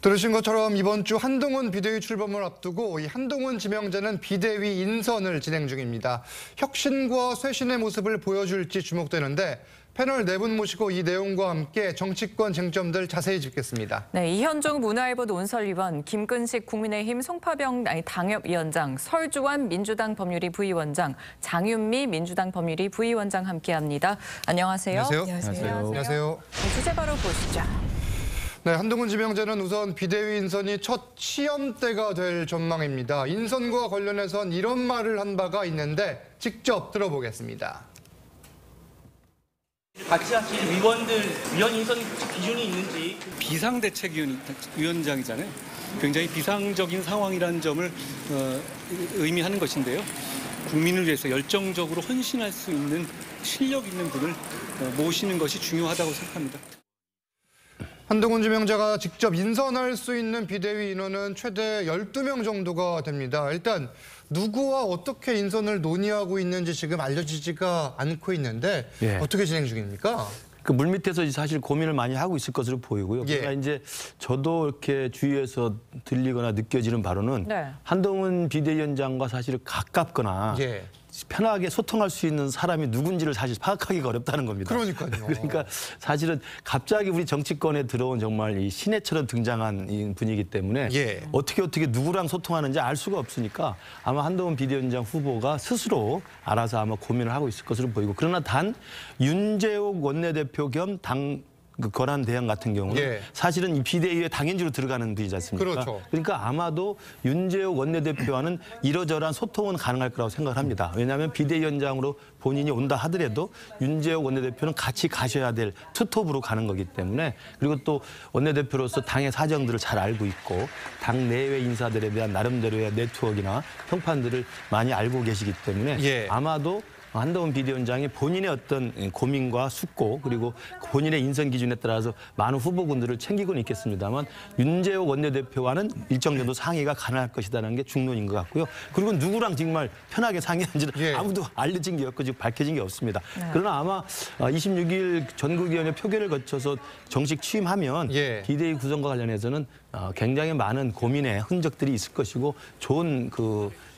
들으신 것처럼 이번 주 한동훈 비대위 출범을 앞두고 이 한동훈 지명자는 비대위 인선을 진행 중입니다. 혁신과 쇄신의 모습을 보여줄지 주목되는데 패널 4분 모시고 이 내용과 함께 정치권 쟁점들 자세히 짚겠습니다. 네, 이현종 문화일보 논설위원, 김근식 국민의힘 송파병 당협위원장, 설주환 민주당 법률위 부위원장, 장윤미 민주당 법률위 부위원장 함께합니다. 안녕하세요. 안녕하세요. 안녕하세요. 네, 주제 바로 보시죠. 네, 한동훈 지명자는 우선 비대위 인선이 첫 시험대가 될 전망입니다. 인선과 관련해선 이런 말을 한 바가 있는데 직접 들어보겠습니다. 같이 하실 위원 인선 기준이 있는지. 비상대책위원장이잖아요. 굉장히 비상적인 상황이라는 점을 의미하는 것인데요. 국민을 위해서 열정적으로 헌신할 수 있는 실력 있는 분을 모시는 것이 중요하다고 생각합니다. 한동훈 지명자가 직접 인선할 수 있는 비대위 인원은 최대 12명 정도가 됩니다. 일단 누구와 어떻게 인선을 논의하고 있는지 지금 알려지지가 않고 있는데 어떻게 진행 중입니까? 그 물밑에서 사실 고민을 많이 하고 있을 것으로 보이고요. 그러나 이제 저도 이렇게 주위에서 들리거나 느껴지는 바로는 한동훈 비대위원장과 사실 가깝거나 편하게 소통할 수 있는 사람이 누군지를 사실 파악하기가 어렵다는 겁니다. 그러니까요. 그러니까 사실은 갑자기 우리 정치권에 들어온 정말 이 신해처럼 등장한 분이기 때문에 어떻게 누구랑 소통하는지 알 수가 없으니까 아마 한동훈 비대위원장 후보가 스스로 알아서 아마 고민을 하고 있을 것으로 보이고, 그러나 단 윤재옥 원내대표 겸 당 권한 대행 같은 경우는 사실은 이 비대위에 당연지로 들어가는 분이지 않습니까? 그러니까 아마도 윤재옥 원내대표와는 이러저러한 소통은 가능할 거라고 생각을 합니다. 왜냐하면 비대위원장으로 본인이 온다 하더라도 윤재옥 원내대표는 같이 가셔야 될 투톱으로 가는 거기 때문에, 그리고 또 원내대표로서 당의 사정들을 잘 알고 있고 당 내외 인사들에 대한 나름대로의 네트워크나 평판들을 많이 알고 계시기 때문에 아마도 한동훈 비대위원장이 본인의 어떤 고민과 숙고 그리고 본인의 인선 기준에 따라서 많은 후보군들을 챙기고는 있겠습니다만 윤재옥 원내대표와는 일정 정도 상의가 가능할 것이라는 게 중론인 것 같고요. 그리고 누구랑 정말 편하게 상의하는지는 아무도 알려진 게 없고 지금 밝혀진 게 없습니다. 그러나 아마 26일 전국위원회 표결을 거쳐서 정식 취임하면 비대위 구성과 관련해서는 굉장히 많은 고민의 흔적들이 있을 것이고 좋은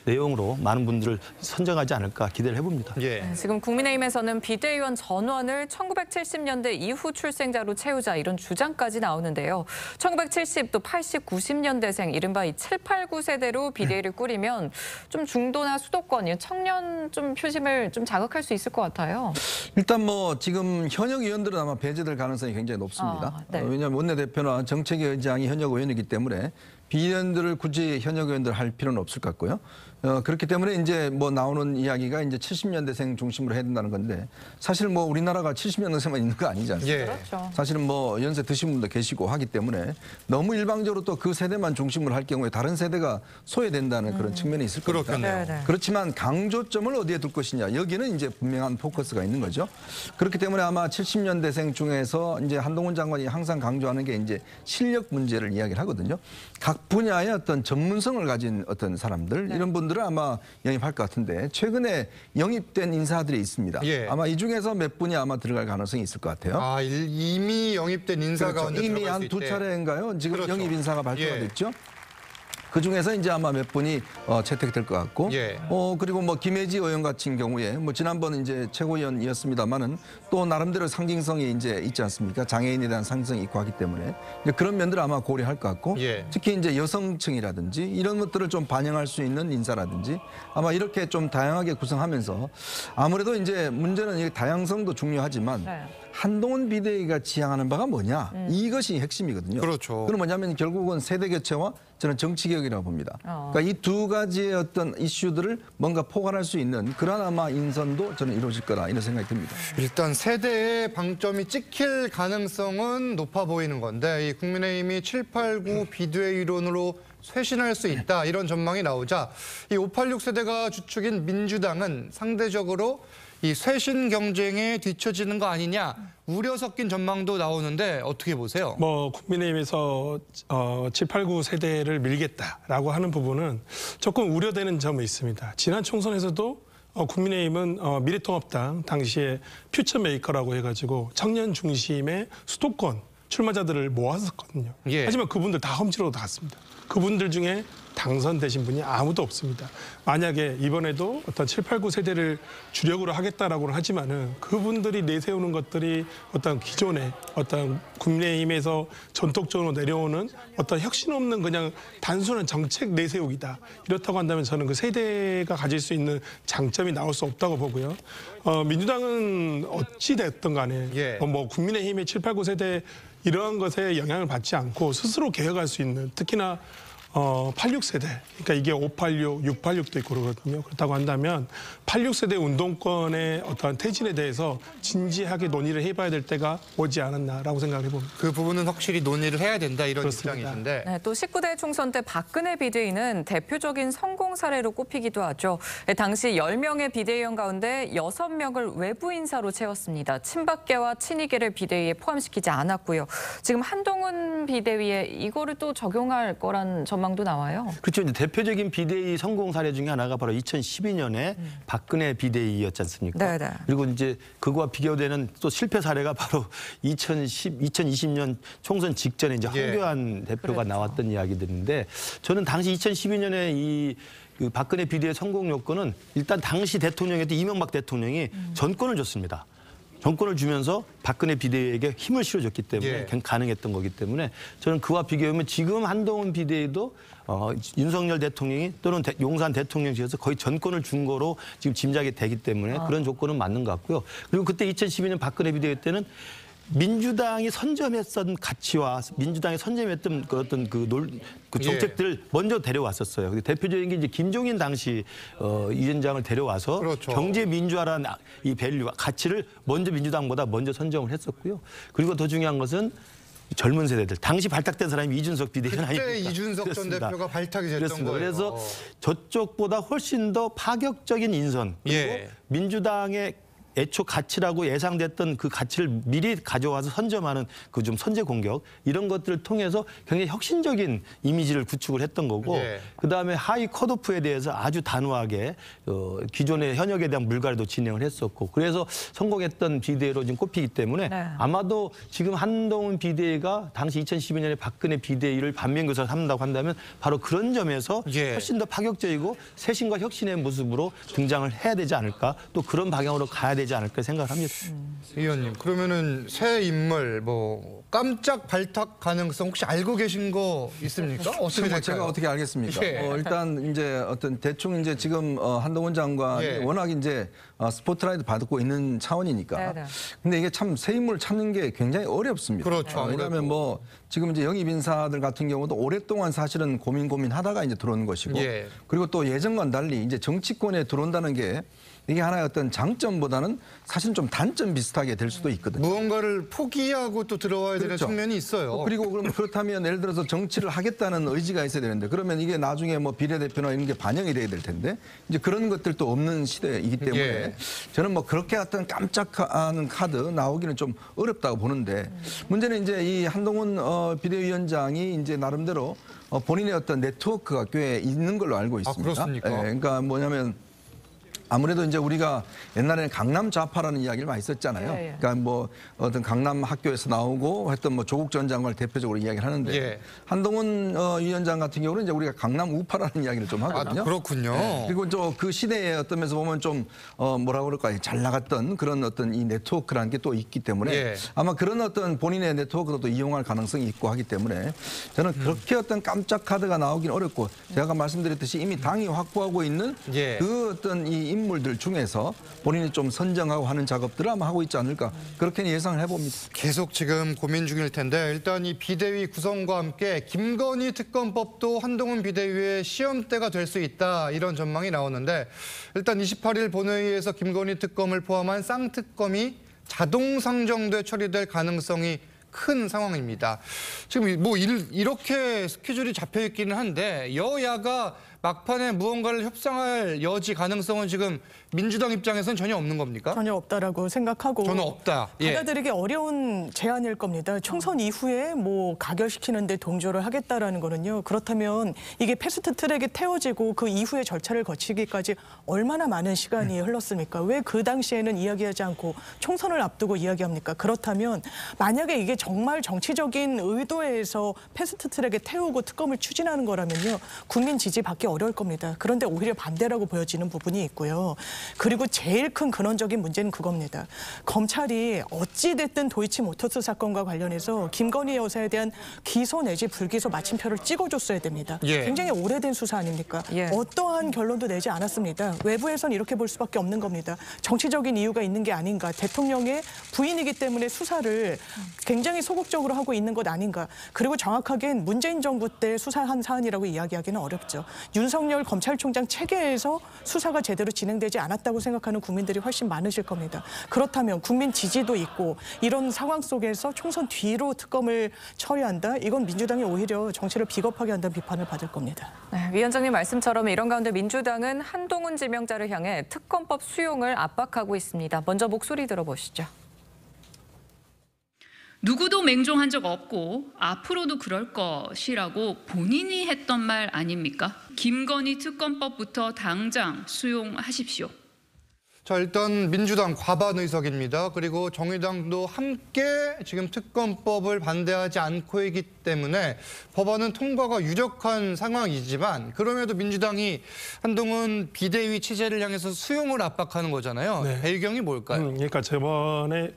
내용으로 많은 분들을 선정하지 않을까 기대를 해봅니다. 지금 국민의힘에서는 비대위원 전원을 1970년대 이후 출생자로 채우자 이런 주장까지 나오는데요. 1970, 또 80, 90년대생 이른바 이 7, 8, 9세대로 비대위를 꾸리면 좀 중도나 수도권, 청년 좀 표심을 좀 자극할 수 있을 것 같아요. 일단 지금 현역 의원들은 아마 배제될 가능성이 굉장히 높습니다. 왜냐하면 원내대표나 정책위 의장이 현역 의원이기 때문에 비의원들을 굳이 현역 의원들 할 필요는 없을 것 같고요. 그렇기 때문에 이제 나오는 이야기가 이제 70년대생 중심으로 해야 된다는 건데, 사실 우리나라가 70년대생만 있는 거 아니지 않습니까? 사실은 연세 드신 분도 계시고 하기 때문에 너무 일방적으로 또 그 세대만 중심으로 할 경우에 다른 세대가 소외된다는 그런 측면이 있을 겁니다. 그렇지만 강조점을 어디에 둘 것이냐, 여기는 이제 분명한 포커스가 있는 거죠. 그렇기 때문에 아마 70년대생 중에서 이제 한동훈 장관이 항상 강조하는 게 이제 실력 문제를 이야기를 하거든요. 각 분야의 어떤 전문성을 가진 어떤 사람들, 이런 분들을 아마 영입할 것 같은데, 최근에 영입된 인사들이 있습니다. 아마 이 중에서 몇 분이 아마 들어갈 가능성이 있을 것 같아요. 이미 영입된 인사가 이미 한 2차례인가요? 지금 영입 인사가 발표가 됐죠. 그 중에서 이제 아마 몇 분이 채택될 것 같고, 그리고 김혜지 의원 같은 경우에 지난번 이제 최고위원이었습니다만은 또 나름대로 상징성이 이제 있지 않습니까? 장애인에 대한 상징성이 있고 하기 때문에 그런 면들을 아마 고려할 것 같고, 특히 이제 여성층이라든지 이런 것들을 좀 반영할 수 있는 인사라든지 아마 이렇게 좀 다양하게 구성하면서, 아무래도 이제 문제는 이 다양성도 중요하지만 한동훈 비대위가 지향하는 바가 뭐냐, 이것이 핵심이거든요. 그건 뭐냐면 결국은 세대 교체와 저는 정치 개혁이라고 봅니다. 그러니까 이 두 가지의 어떤 이슈들을 뭔가 포괄할 수 있는 그런 아마 인선도 저는 이루어질 거라 이런 생각이 듭니다. 일단 세대의 방점이 찍힐 가능성은 높아 보이는 건데, 이 국민의힘이 7, 8, 9 비대위론으로 쇄신할 수 있다 이런 전망이 나오자 이 586 세대가 주축인 민주당은 상대적으로 이 쇄신 경쟁에 뒤처지는 거 아니냐 우려 섞인 전망도 나오는데 어떻게 보세요? 국민의힘에서 7, 8, 9 세대를 밀겠다라고 하는 부분은 조금 우려되는 점이 있습니다. 지난 총선에서도 국민의힘은 미래통합당 당시에 퓨처메이커라고 해가지고 청년 중심의 수도권 출마자들을 모았었거든요. 예. 하지만 그분들 다 험지로 나갔습니다. 그분들 중에 당선되신 분이 아무도 없습니다. 만약에 이번에도 어떤 7, 8, 9세대를 주력으로 하겠다라고는 하지만은 그분들이 내세우는 것들이 어떤 기존의 어떤 국민의힘에서 전통적으로 내려오는 어떤 혁신 없는 그냥 단순한 정책 내세우기다. 이렇다고 한다면 저는 그 세대가 가질 수 있는 장점이 나올 수 없다고 보고요. 민주당은 어찌 됐든 간에 예. 뭐 국민의힘의 7, 8, 9세대 이러한 것에 영향을 받지 않고 스스로 개혁할 수 있는 특히나 86세대, 그러니까 이게 586, 686도 있고 그러거든요. 그렇다고 한다면 86세대 운동권의 어떤 퇴진에 대해서 진지하게 논의를 해봐야 될 때가 오지 않았나라고 생각을 해봅니다. 그 부분은 확실히 논의를 해야 된다 이런 그렇습니다. 입장이신데. 네, 또 19대 총선 때 박근혜 비대위는 대표적인 성공 사례로 꼽히기도 하죠. 당시 10명의 비대위원 가운데 6명을 외부 인사로 채웠습니다. 친박계와 친이계를 비대위에 포함시키지 않았고요. 지금 한동훈 비대위에 이거를 또 적용할 거란 전망도 나와요. 그렇죠. 이제 대표적인 비대위 성공 사례 중에 하나가 바로 2012년에 박근혜 비대위였지 않습니까? 네네. 그리고 이제 그거와 비교되는 또 실패 사례가 바로 2020년 총선 직전에 이제 예. 황교안 대표가 그렇죠. 나왔던 이야기들인데 저는 당시 2012년에 그 박근혜 비대위 성공 요건은 일단 당시 대통령이었던 이명박 대통령이 전권을 줬습니다. 정권을 주면서 박근혜 비대위에게 힘을 실어줬기 때문에 예. 가능했던 거기 때문에 저는 그와 비교하면 지금 한동훈 비대위도 윤석열 대통령이 또는 용산 대통령실에서 거의 전권을 준 거로 지금 짐작이 되기 때문에 그런 조건은 맞는 것 같고요. 그리고 그때 2012년 박근혜 비대위 때는 민주당이 선점했던 가치와 민주당이 선점했던 그 어떤 그 정책들을 먼저 데려왔었어요. 근데 대표적인 게 이제 김종인 당시 위원장을 데려와서 그렇죠. 경제 민주화라는 이 밸류 가치를 먼저 민주당보다 먼저 선점을 했었고요. 그리고 더 중요한 것은 젊은 세대들 당시 발탁된 사람이 이준석 비대위원 아닙니까? 그때 이준석 전 그렇습니다. 대표가 발탁이 됐던 그렇습니다. 거예요. 그래서 저쪽보다 훨씬 더 파격적인 인선 그리고 예. 민주당의 애초 가치라고 예상됐던 그 가치를 미리 가져와서 선점하는 그 좀 선제 공격 이런 것들을 통해서 굉장히 혁신적인 이미지를 구축을 했던 거고 예. 그다음에 하위 컷오프에 대해서 아주 단호하게 기존의 현역에 대한 물갈이도 진행을 했었고 그래서 성공했던 비대위로 지금 꼽히기 때문에 네. 아마도 지금 한동훈 비대위가 당시 2012년에 박근혜 비대위를 반면교사를 삼는다고 한다면 바로 그런 점에서 예. 훨씬 더 파격적이고 쇄신과 혁신의 모습으로 등장을 해야 되지 않을까 또 그런 방향으로 가야 되지 않을까 생각을 합니다. 의원님, 그러면은 새 인물 뭐 깜짝 발탁 가능성 혹시 알고 계신 거 있습니까? 어떻게 될까요? 제가 어떻게 알겠습니까? 예. 일단 이제 어떤 대충 이제 지금 한동훈 장관이 예. 워낙 이제 스포트라이트 받고 있는 차원이니까. 네네. 근데 이게 참 새 인물 찾는 게 굉장히 어렵습니다. 그렇죠. 왜냐하면 뭐 지금 이제 영입 인사들 같은 경우도 오랫동안 사실은 고민하다가 이제 들어오는 것이고. 예. 그리고 또 예전과는 달리 이제 정치권에 들어온다는 게 이게 하나의 어떤 장점보다는 사실은 좀 단점 비슷하게 될 수도 있거든요. 무언가를 포기하고 또 들어와야 되는 그렇죠. 측면이 있어요. 그리고 그럼 그렇다면 예를 들어서 정치를 하겠다는 의지가 있어야 되는데 그러면 이게 나중에 뭐 비례대표나 이런 게 반영이 돼야 될 텐데 이제 그런 것들도 없는 시대이기 때문에 예. 저는 뭐 그렇게 어떤 깜짝하는 카드 나오기는 좀 어렵다고 보는데 문제는 이제 이 한동훈 비대위원장이 이제 나름대로 본인의 어떤 네트워크가 꽤 있는 걸로 알고 있습니다. 그렇습니까? 예, 그러니까 뭐냐면 아무래도 이제 우리가 옛날에는 강남 좌파라는 이야기를 많이 썼잖아요. 예, 예. 그러니까 뭐 어떤 강남 학교에서 나오고 했던 뭐 조국 전 장관을 대표적으로 이야기를 하는데 예. 한동훈 위원장 같은 경우는 이제 우리가 강남 우파라는 이야기를 좀 하거든요. 그렇군요. 네. 그리고 또 그 시대에 어떤 면에서 보면 좀 뭐라고 그럴까요? 잘 나갔던 그런 어떤 이 네트워크라는 게 또 있기 때문에 예. 아마 그런 어떤 본인의 네트워크도 또 이용할 가능성이 있고 하기 때문에 저는 그렇게 어떤 깜짝 카드가 나오긴 어렵고 제가 아까 말씀드렸듯이 이미 당이 확보하고 있는 예. 그 어떤 이 인물들 중에서 본인이 좀 선정하고 하는 작업들을 아마 하고 있지 않을까 그렇게 예상을 해봅니다. 계속 지금 고민 중일 텐데 일단 이 비대위 구성과 함께 김건희 특검법도 한동훈 비대위의 시험대가 될 수 있다 이런 전망이 나오는데 일단 28일 본회의에서 김건희 특검을 포함한 쌍특검이 자동 상정돼 처리될 가능성이 큰 상황입니다. 지금 뭐 이렇게 스케줄이 잡혀 있기는 한데 여야가 막판에 무언가를 협상할 여지 가능성은 지금 민주당 입장에서는 전혀 없는 겁니까? 전혀 없다라고 생각하고 저는 없다. 예. 받아들이기 어려운 제안일 겁니다. 총선 이후에 뭐 가결시키는데 동조를 하겠다라는 거는요. 그렇다면 이게 패스트트랙에 태워지고 그 이후에 절차를 거치기까지 얼마나 많은 시간이 흘렀습니까? 왜 그 당시에는 이야기하지 않고 총선을 앞두고 이야기합니까? 그렇다면 만약에 이게 정말 정치적인 의도에서 패스트트랙에 태우고 특검을 추진하는 거라면요. 국민 지지 받기 어려울 겁니다. 그런데 오히려 반대라고 보여지는 부분이 있고요. 그리고 제일 큰 근원적인 문제는 그겁니다. 검찰이 어찌됐든 도이치모터스 사건과 관련해서 김건희 여사에 대한 기소 내지 불기소 마침표를 찍어줬어야 됩니다. 예. 굉장히 오래된 수사 아닙니까? 예. 어떠한 결론도 내지 않았습니다. 외부에선 이렇게 볼 수밖에 없는 겁니다. 정치적인 이유가 있는 게 아닌가. 대통령의 부인이기 때문에 수사를 굉장히 소극적으로 하고 있는 것 아닌가. 그리고 정확하게는 문재인 정부 때 수사한 사안이라고 이야기하기는 어렵죠. 윤석열 검찰총장 체계에서 수사가 제대로 진행되지 않았다고 생각하는 국민들이 훨씬 많으실 겁니다. 그렇다면 국민 지지도 있고 이런 상황 속에서 총선 뒤로 특검을 처리한다? 이건 민주당이 오히려 정치를 비겁하게 한다는 비판을 받을 겁니다. 네, 위원장님 말씀처럼 이런 가운데 민주당은 한동훈 지명자를 향해 특검법 수용을 압박하고 있습니다. 먼저 목소리 들어보시죠. 누구도 맹종한 적 없고 앞으로도 그럴 것이라고 본인이 했던 말 아닙니까? 김건희 특검법부터 당장 수용하십시오. 자, 일단 민주당 과반 의석입니다. 그리고 정의당도 함께 지금 특검법을 반대하지 않고 있기 때문에 법안은 통과가 유력한 상황이지만 그럼에도 민주당이 한동훈 비대위 체제를 향해서 수용을 압박하는 거잖아요. 네. 배경이 뭘까요? 그러니까 저번에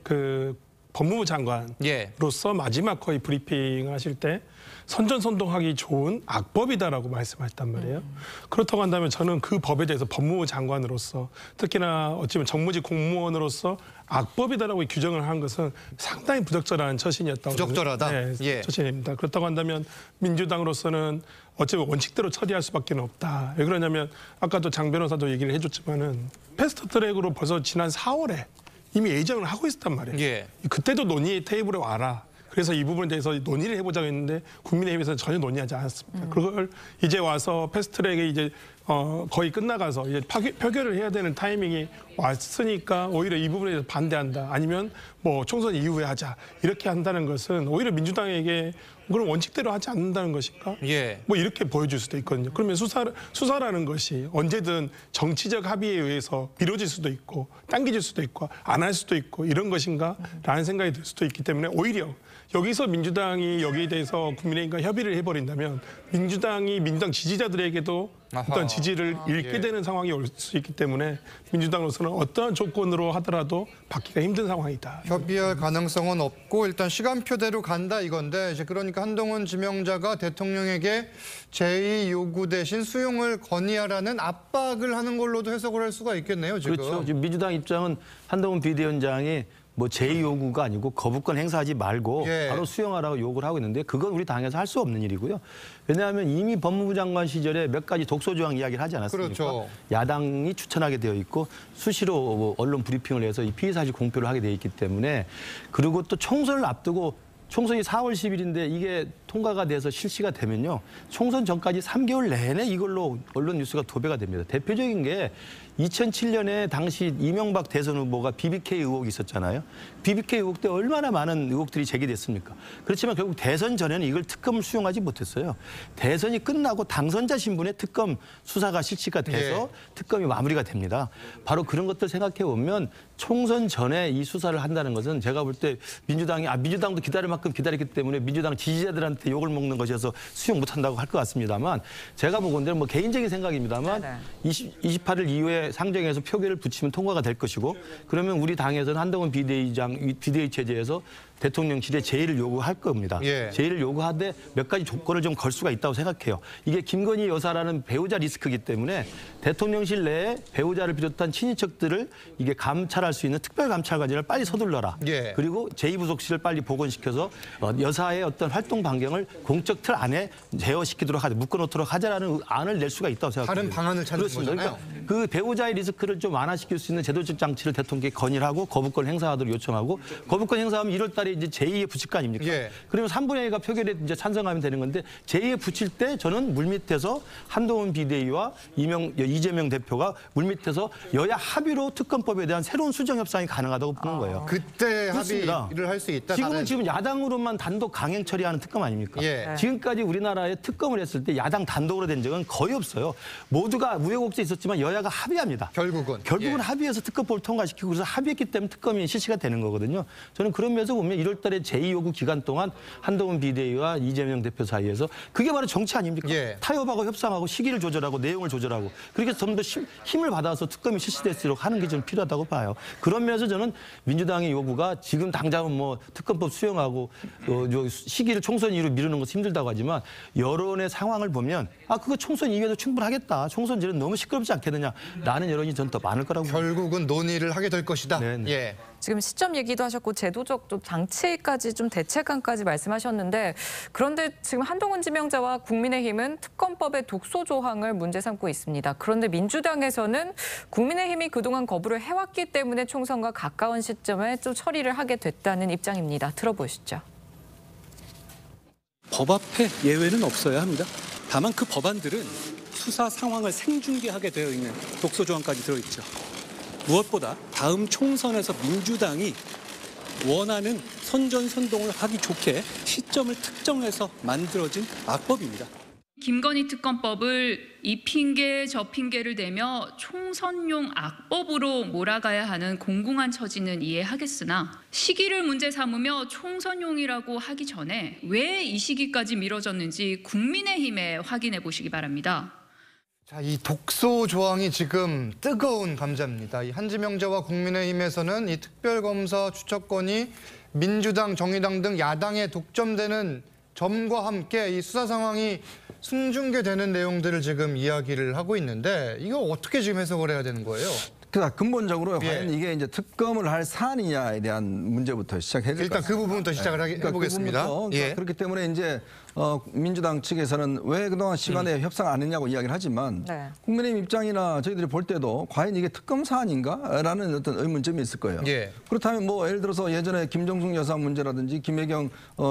법무부 장관으로서 마지막 거의 브리핑 하실 때 선전선동하기 좋은 악법이다라고 말씀하셨단 말이에요. 그렇다고 한다면 저는 그 법에 대해서 법무부 장관으로서 특히나 어찌보면 정무직 공무원으로서 악법이다라고 규정을 한 것은 상당히 부적절한 처신이었다고. 부적절하다? 네, 예. 처신입니다. 그렇다고 한다면 민주당으로서는 어쩌면 원칙대로 처리할 수밖에 없다. 왜 그러냐면 아까도 장 변호사도 얘기를 해줬지만은 패스트트랙으로 벌써 지난 4월에 이미 예정을 하고 있었단 말이에요. 예. 그때도 논의 테이블에 와라. 그래서 이 부분에 대해서 논의를 해보자고 했는데 국민의힘에서는 전혀 논의하지 않았습니다. 그걸 이제 와서 패스트트랙에 이제 거의 끝나가서 이제 표결을 해야 되는 타이밍이 왔으니까 오히려 이 부분에 대해서 반대한다. 아니면 뭐 총선 이후에 하자. 이렇게 한다는 것은 오히려 민주당에게 그런 원칙대로 하지 않는다는 것인가? 예. 뭐 이렇게 보여줄 수도 있거든요. 그러면 수사라는 것이 언제든 정치적 합의에 의해서 미뤄질 수도 있고 당겨질 수도 있고 안 할 수도 있고 이런 것인가? 라는 생각이 들 수도 있기 때문에 오히려 여기서 민주당이 여기에 대해서 국민의힘과 협의를 해버린다면 민주당 지지자들에게도 어떤 지지를 잃게 되는 상황이 올 수 있기 때문에 민주당으로서는 어떠한 조건으로 하더라도 받기가 힘든 상황이다. 협의할 가능성은 없고 일단 시간표대로 간다 이건데 이제 그러니까 한동훈 지명자가 대통령에게 제2 요구 대신 수용을 건의하라는 압박을 하는 걸로도 해석을 할 수가 있겠네요. 지금. 그렇죠. 지금 민주당 입장은 한동훈 비대위원장이 뭐 제2요구가 아니고 거부권 행사하지 말고 예. 바로 수용하라고 요구를 하고 있는데 그건 우리 당에서 할 수 없는 일이고요. 왜냐하면 이미 법무부 장관 시절에 몇 가지 독소조항 이야기를 하지 않았습니까? 그렇죠. 야당이 추천하게 되어 있고 수시로 언론 브리핑을 해서 이 피의사실 공표를 하게 되어 있기 때문에 그리고 또 총선을 앞두고 총선이 4월 10일인데 이게 통과가 돼서 실시가 되면요. 총선 전까지 3개월 내내 이걸로 언론 뉴스가 도배가 됩니다. 대표적인 게 2007년에 당시 이명박 대선 후보가 BBK 의혹이 있었잖아요. BBK 의혹 때 얼마나 많은 의혹들이 제기됐습니까? 그렇지만 결국 대선 전에는 이걸 특검을 수용하지 못했어요. 대선이 끝나고 당선자 신분의 특검 수사가 실시가 돼서 특검이 마무리가 됩니다. 바로 그런 것들 생각해 보면 총선 전에 이 수사를 한다는 것은 제가 볼 때 민주당도 기다릴 만큼 기다렸기 때문에 민주당 지지자들한테 욕을 먹는 것이어서 수용 못한다고 할 것 같습니다만 제가 보건대로 뭐 개인적인 생각입니다만 28일 이후에 상정해서 표결을 붙이면 통과가 될 것이고 그러면 우리 당에서는 한동훈 비대위 체제에서 대통령실에 제의를 요구할 겁니다. 예. 제의를 요구하되 몇 가지 조건을 좀 걸 수가 있다고 생각해요. 이게 김건희 여사라는 배우자 리스크이기 때문에 대통령실 내에 배우자를 비롯한 친인척들을 이게 감찰할 수 있는 특별감찰관을 빨리 서둘러라. 예. 그리고 제2부속실을 빨리 복원시켜서 여사의 어떤 활동 반경을 공적 틀 안에 제어시키도록 하자, 묶어놓도록 하자라는 안을 낼 수가 있다고 생각합니다. 다른 방안을 찾는 그렇습니다. 거잖아요. 그 배우자의 리스크를 좀 완화시킬 수 있는 제도적 장치를 대통령께 건의하고 거부권 행사하도록 요청하고 거부권 행사하면 1월 달에 이제 제2의 부칠 거 아닙니까? 예. 그러면 3분의 2가 표결에 이제 찬성하면 되는 건데 제2의 부칠 때 저는 물밑에서 한동훈 비대위와 이재명 대표가 물밑에서 여야 합의로 특검법에 대한 새로운 수정 협상이 가능하다고 보는 거예요. 그때 그렇습니다. 합의를 할 수 있다. 지금 야당으로만 단독 강행 처리하는 특검 아닙니까? 예. 지금까지 우리나라에 특검을 했을 때 야당 단독으로 된 적은 거의 없어요. 모두가 우여곡절이 있었지만 여야가 합의합니다. 결국은 예. 합의해서 특검법을 통과시키고 그래서 합의했기 때문에 특검이 실시가 되는 거거든요. 저는 그런 면에서 보면 1월 달에 제2요구 기간 동안 한동훈 비대위와 이재명 대표 사이에서 그게 바로 정치 아닙니까? 예. 타협하고 협상하고 시기를 조절하고 내용을 조절하고 그렇게 좀 더 힘을 받아서 특검이 실시될수록 하는 게 좀 필요하다고 봐요. 그런 면에서 저는 민주당의 요구가 지금 당장은 뭐 특검법 수용하고 시기를 총선 이후로 미루는 것은 힘들다고 하지만 여론의 상황을 보면 그거 총선 이후에도 충분하겠다. 총선제는 너무 시끄럽지 않겠느냐라는 여론이 전 더 많을 거라고 결국은 논의를 하게 될 것이다. 네네. 예. 지금 시점 얘기도 하셨고 제도적 좀 장치까지 좀 대책안까지 말씀하셨는데 그런데 지금 한동훈 지명자와 국민의힘은 특검법의 독소 조항을 문제 삼고 있습니다. 그런데 민주당에서는 국민의힘이 그동안 거부를 해왔기 때문에 총선과 가까운 시점에 좀 처리를 하게 됐다는 입장입니다. 들어보시죠. 법 앞에 예외는 없어야 합니다. 다만 그 법안들은 수사 상황을 생중계하게 되어 있는 독소 조항까지 들어있죠. 무엇보다 다음 총선에서 민주당이 원하는 선전선동을 하기 좋게 시점을 특정해서 만들어진 악법입니다. 김건희 특검법을 이 핑계 저 핑계를 대며 총선용 악법으로 몰아가야 하는 공공한 처지는 이해하겠으나 시기를 문제 삼으며 총선용이라고 하기 전에 왜 이 시기까지 미뤄졌는지 국민의힘에 확인해 보시기 바랍니다. 자, 이 독소 조항이 지금 뜨거운 감자입니다. 이 한지명자와 국민의힘에서는 이 특별검사 추천권이 민주당, 정의당 등 야당에 독점되는 점과 함께 이 수사 상황이 승중계되는 내용들을 지금 이야기를 하고 있는데 이거 어떻게 지금 해석을 해야 되는 거예요? 그러니까 근본적으로 과연 이게 이제 특검을 할 사안이냐에 대한 문제부터 시작해야 될 것 일단 같습니다. 그 부분부터 시작을 해보겠습니다. 그러니까 그렇기 때문에 이제 민주당 측에서는 왜 그동안 시간에 협상 안 했냐고 이야기를 하지만 국민의힘 입장이나 저희들이 볼 때도 과연 이게 특검 사안인가라는 어떤 의문점이 있을 거예요. 그렇다면 뭐 예를 들어서 예전에 김정숙 여사 문제라든지 김혜경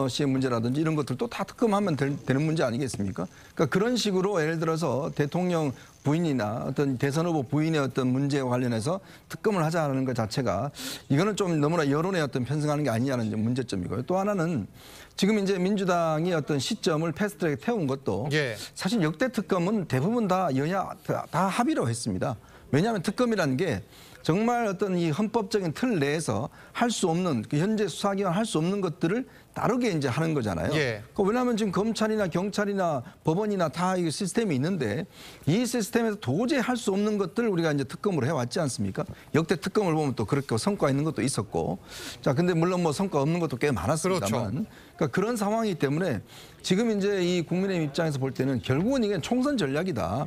씨의 문제라든지 이런 것들도 다 특검하면 되는 문제 아니겠습니까? 그러니까 그런 식으로 예를 들어서 대통령 부인이나 어떤 대선 후보 부인의 어떤 문제와 관련해서 특검을 하자는 것 자체가 이거는 좀 너무나 여론에 어떤 편승하는 게 아니냐는 문제점이고요. 또 하나는 지금 이제 민주당이 어떤 시점을 패스트트랙에 태운 것도 사실 역대 특검은 대부분 다 여야 다 합의로 했습니다. 왜냐하면 특검이라는 게 정말 어떤 이 헌법적인 틀 내에서 할 수 없는 현재 수사기관 할 수 없는 것들을 다르게 이제 하는 거잖아요. 왜냐하면 지금 검찰이나 경찰이나 법원이나 다 이 시스템이 있는데 이 시스템에서 도저히 할 수 없는 것들을 우리가 이제 특검으로 해왔지 않습니까? 역대 특검을 보면 또 그렇게 성과 있는 것도 있었고, 자 근데 물론 뭐 성과 없는 것도 꽤 많았습니다만, 그러니까 그런 상황이기 때문에 지금 이제 이 국민의힘 입장에서 볼 때는 결국은 이게 총선 전략이다.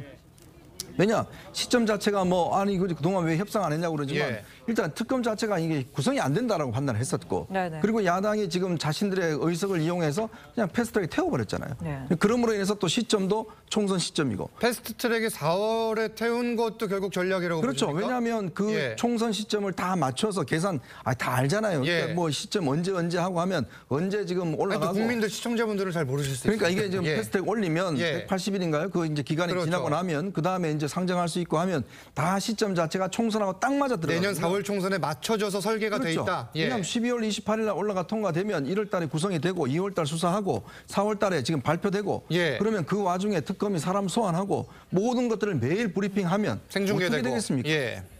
왜냐 시점 자체가 뭐 아니 그동안 왜 협상 안 했냐고 그러지만 일단 특검 자체가 이게 구성이 안 된다라고 판단을 했었고 그리고 야당이 지금 자신들의 의석을 이용해서 그냥 패스트트랙에 태워버렸잖아요. 그럼으로 인해서 또 시점도 총선 시점이고 패스트트랙에 4월에 태운 것도 결국 전략이라고 그렇죠. 보십니까? 왜냐하면 그 총선 시점을 다 맞춰서 계산 다 알잖아요. 그러니까 뭐 시점 언제 하고 하면 언제 지금 올라가고 국민들 시청자분들은 잘 모르실 수 있어요. 그러니까 이게 지금 패스트트랙 올리면 180일인가요? 그 이제 기간이 지나고 나면 그 다음에 이제 상정할 수 있고 하면 다 시점 자체가 총선하고 딱 맞아 들어가요. 내년 4월 총선에 맞춰져서 설계가 돼 있다. 왜냐하면 12월 28일 날 올라가 통과되면 1월 달에 구성이 되고 2월 달 수사하고 4월 달에 지금 발표되고 그러면 그 와중에 특검이 사람 소환하고 모든 것들을 매일 브리핑하면 어떻게 되겠습니까?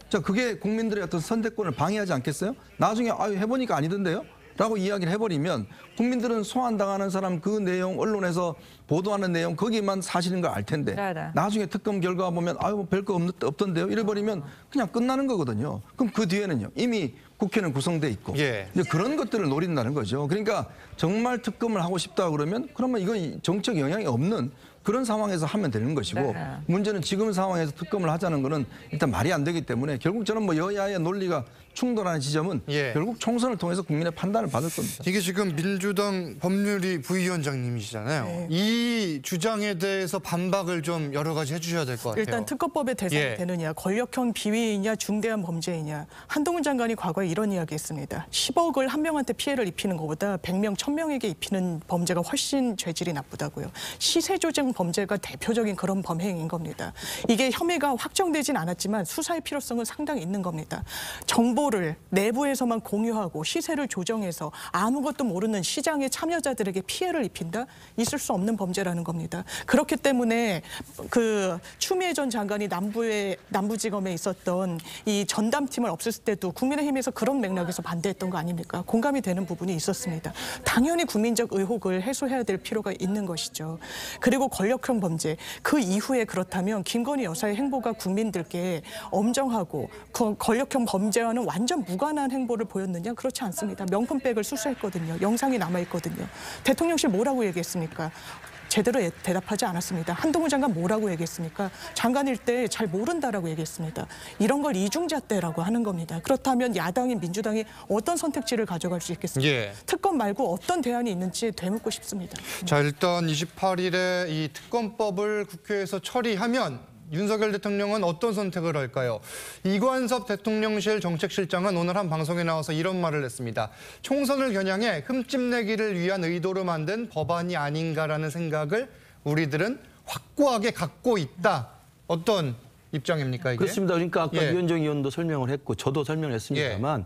자, 그게 국민들의 어떤 선택권을 방해하지 않겠어요? 나중에 해보니까 아니던데요? 라고 이야기를 해버리면 국민들은 소환당하는 사람 그 내용 언론에서 보도하는 내용 거기만 사실인 걸 알 텐데 나중에 특검 결과 보면 뭐 별거 없던데요 이래버리면 그냥 끝나는 거거든요. 그럼 그 뒤에는요 이미 국회는 구성돼 있고 이제 그런 것들을 노린다는 거죠. 그러니까 정말 특검을 하고 싶다 그러면 그러면 이건 정책 영향이 없는 그런 상황에서 하면 되는 것이고 네. 문제는 지금 상황에서 특검을 하자는 거는 일단 말이 안 되기 때문에 결국 저는 뭐 여야의 논리가 충돌하는 지점은 예. 결국 총선을 통해서 국민의 판단을 받을 겁니다. 이게 지금 민주당 법률위 부위원장님이시잖아요. 네. 이 주장에 대해서 반박을 좀 여러 가지 해주셔야 될 것 같아요. 일단 특검법의 대상이 예. 되느냐, 권력형 비위이냐, 중대한 범죄이냐. 한동훈 장관이 과거에 이런 이야기했습니다. 10억을 한 명한테 피해를 입히는 것보다 100명, 1000명에게 입히는 범죄가 훨씬 죄질이 나쁘다고요. 시세조정 범죄가 대표적인 그런 범행인 겁니다. 이게 혐의가 확정되진 않았지만 수사의 필요성은 상당히 있는 겁니다. 정보를 내부에서만 공유하고 시세를 조정해서 아무것도 모르는 시장의 참여자들에게 피해를 입힌다? 있을 수 없는 범죄라는 겁니다. 그렇기 때문에 그 추미애 전 장관이 남부지검에 있었던 이 전담팀을 없앴을 때도 국민의힘에서 그런 맥락에서 반대했던 거 아닙니까? 공감이 되는 부분이 있었습니다. 당연히 국민적 의혹을 해소해야 될 필요가 있는 것이죠. 그리고 권력형 범죄, 그 이후에 그렇다면 김건희 여사의 행보가 국민들께 엄정하고 권력형 범죄와는 완전 무관한 행보를 보였느냐? 그렇지 않습니다. 명품백을 수수했거든요. 영상이 남아있거든요. 대통령실 뭐라고 얘기했습니까? 제대로 대답하지 않았습니다. 한동훈 장관 뭐라고 얘기했습니까? 장관일 때 잘 모른다라고 얘기했습니다. 이런 걸 이중잣대라고 하는 겁니다. 그렇다면 야당인 민주당이 어떤 선택지를 가져갈 수 있겠습니까? 예. 특검 말고 어떤 대안이 있는지 되묻고 싶습니다. 자, 일단 28일에 이 특검법을 국회에서 처리하면 윤석열 대통령은 어떤 선택을 할까요? 이관섭 대통령실 정책실장은 오늘 한 방송에 나와서 이런 말을 했습니다. 총선을 겨냥해 흠집내기를 위한 의도로 만든 법안이 아닌가라는 생각을 우리들은 확고하게 갖고 있다. 어떤 입장입니까, 이게? 그렇습니다. 그러니까 아까 예. 유현정 의원도 설명을 했고 저도 설명을 했습니다만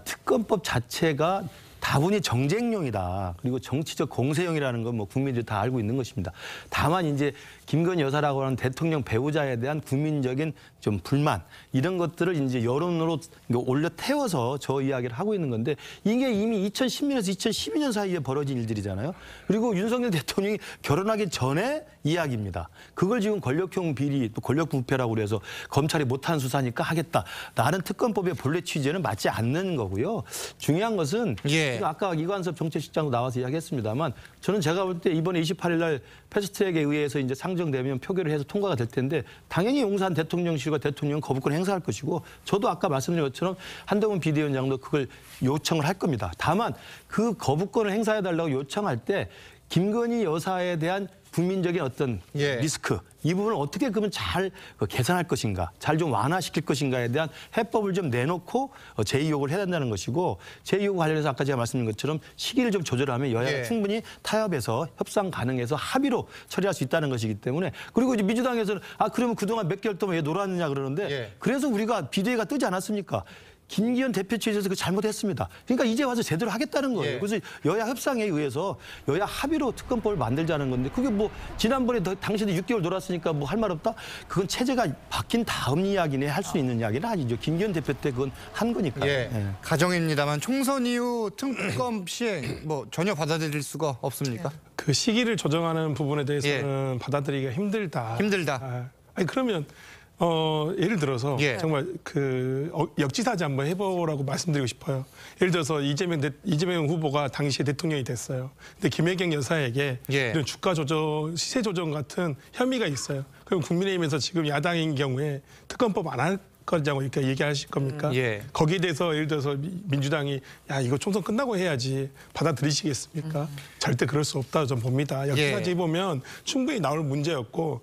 특검법 자체가 다분히 정쟁용이다. 그리고 정치적 공세용이라는 건 뭐 국민들이 다 알고 있는 것입니다. 다만 이제 김건희 여사라고 하는 대통령 배우자에 대한 국민적인 좀 불만 이런 것들을 이제 여론으로 올려 태워서 저 이야기를 하고 있는 건데 이게 이미 2010년에서 2012년 사이에 벌어진 일들이잖아요. 그리고 윤석열 대통령이 결혼하기 전에 이야기입니다. 그걸 지금 권력형 비리 또 권력 부패라고 그래서 검찰이 못한 수사니까 하겠다. 나는 특검법의 본래 취지에는 맞지 않는 거고요. 중요한 것은 아까 이관섭 정책실장도 나와서 이야기했습니다만 저는 제가 볼 때 이번에 28일 날 패스트트랙에 의해서 이제 상정되면 표결을 해서 통과가 될 텐데 당연히 용산 대통령실과 대통령은 거부권 행사할 것이고 저도 아까 말씀드린 것처럼 한동훈 비대위원장도 그걸 요청을 할 겁니다. 다만 그 거부권을 행사해달라고 요청할 때 김건희 여사에 대한 국민적인 어떤 리스크 이 부분을 어떻게 그러면 잘 개선할 것인가 잘 좀 완화시킬 것인가에 대한 해법을 좀 내놓고 제2요구를 해야 된다는 것이고 제2요구 관련해서 아까 제가 말씀드린 것처럼 시기를 좀 조절하면 여야가 충분히 타협해서 협상 가능해서 합의로 처리할 수 있다는 것이기 때문에 그리고 이제 민주당에서는 그러면 그동안 몇 개월 동안 왜 놀았느냐 그러는데 그래서 우리가 비대위가 뜨지 않았습니까? 김기현 대표 취지에서 그 잘못했습니다. 그러니까 이제 와서 제대로 하겠다는 거예요. 그래서 여야 협상에 의해서 여야 합의로 특검법을 만들자는 건데 그게 뭐 지난번에 당신이 6개월 놀았으니까 뭐 할 말 없다? 그건 체제가 바뀐 다음 이야기네 할 수 있는 이야기는 아니죠. 김기현 대표 때 그건 한 거니까. 가정입니다만 총선 이후 특검 시행 뭐 전혀 받아들일 수가 없습니까? 그 시기를 조정하는 부분에 대해서는 받아들이기가 힘들다. 아니 그러면 예를 들어서 정말 역지사지 한번 해보라고 말씀드리고 싶어요. 예를 들어서 이재명 후보가 당시에 대통령이 됐어요. 근데 김혜경 여사에게 이런 주가 조정, 시세 조정 같은 혐의가 있어요. 그럼 국민의힘에서 지금 야당인 경우에 특검법 안 할 거라고 이렇게 얘기하실 겁니까? 거기에 대해서 예를 들어서 민주당이 이거 총선 끝나고 해야지 받아들이시겠습니까? 절대 그럴 수 없다고 좀 봅니다. 역지사지 보면 충분히 나올 문제였고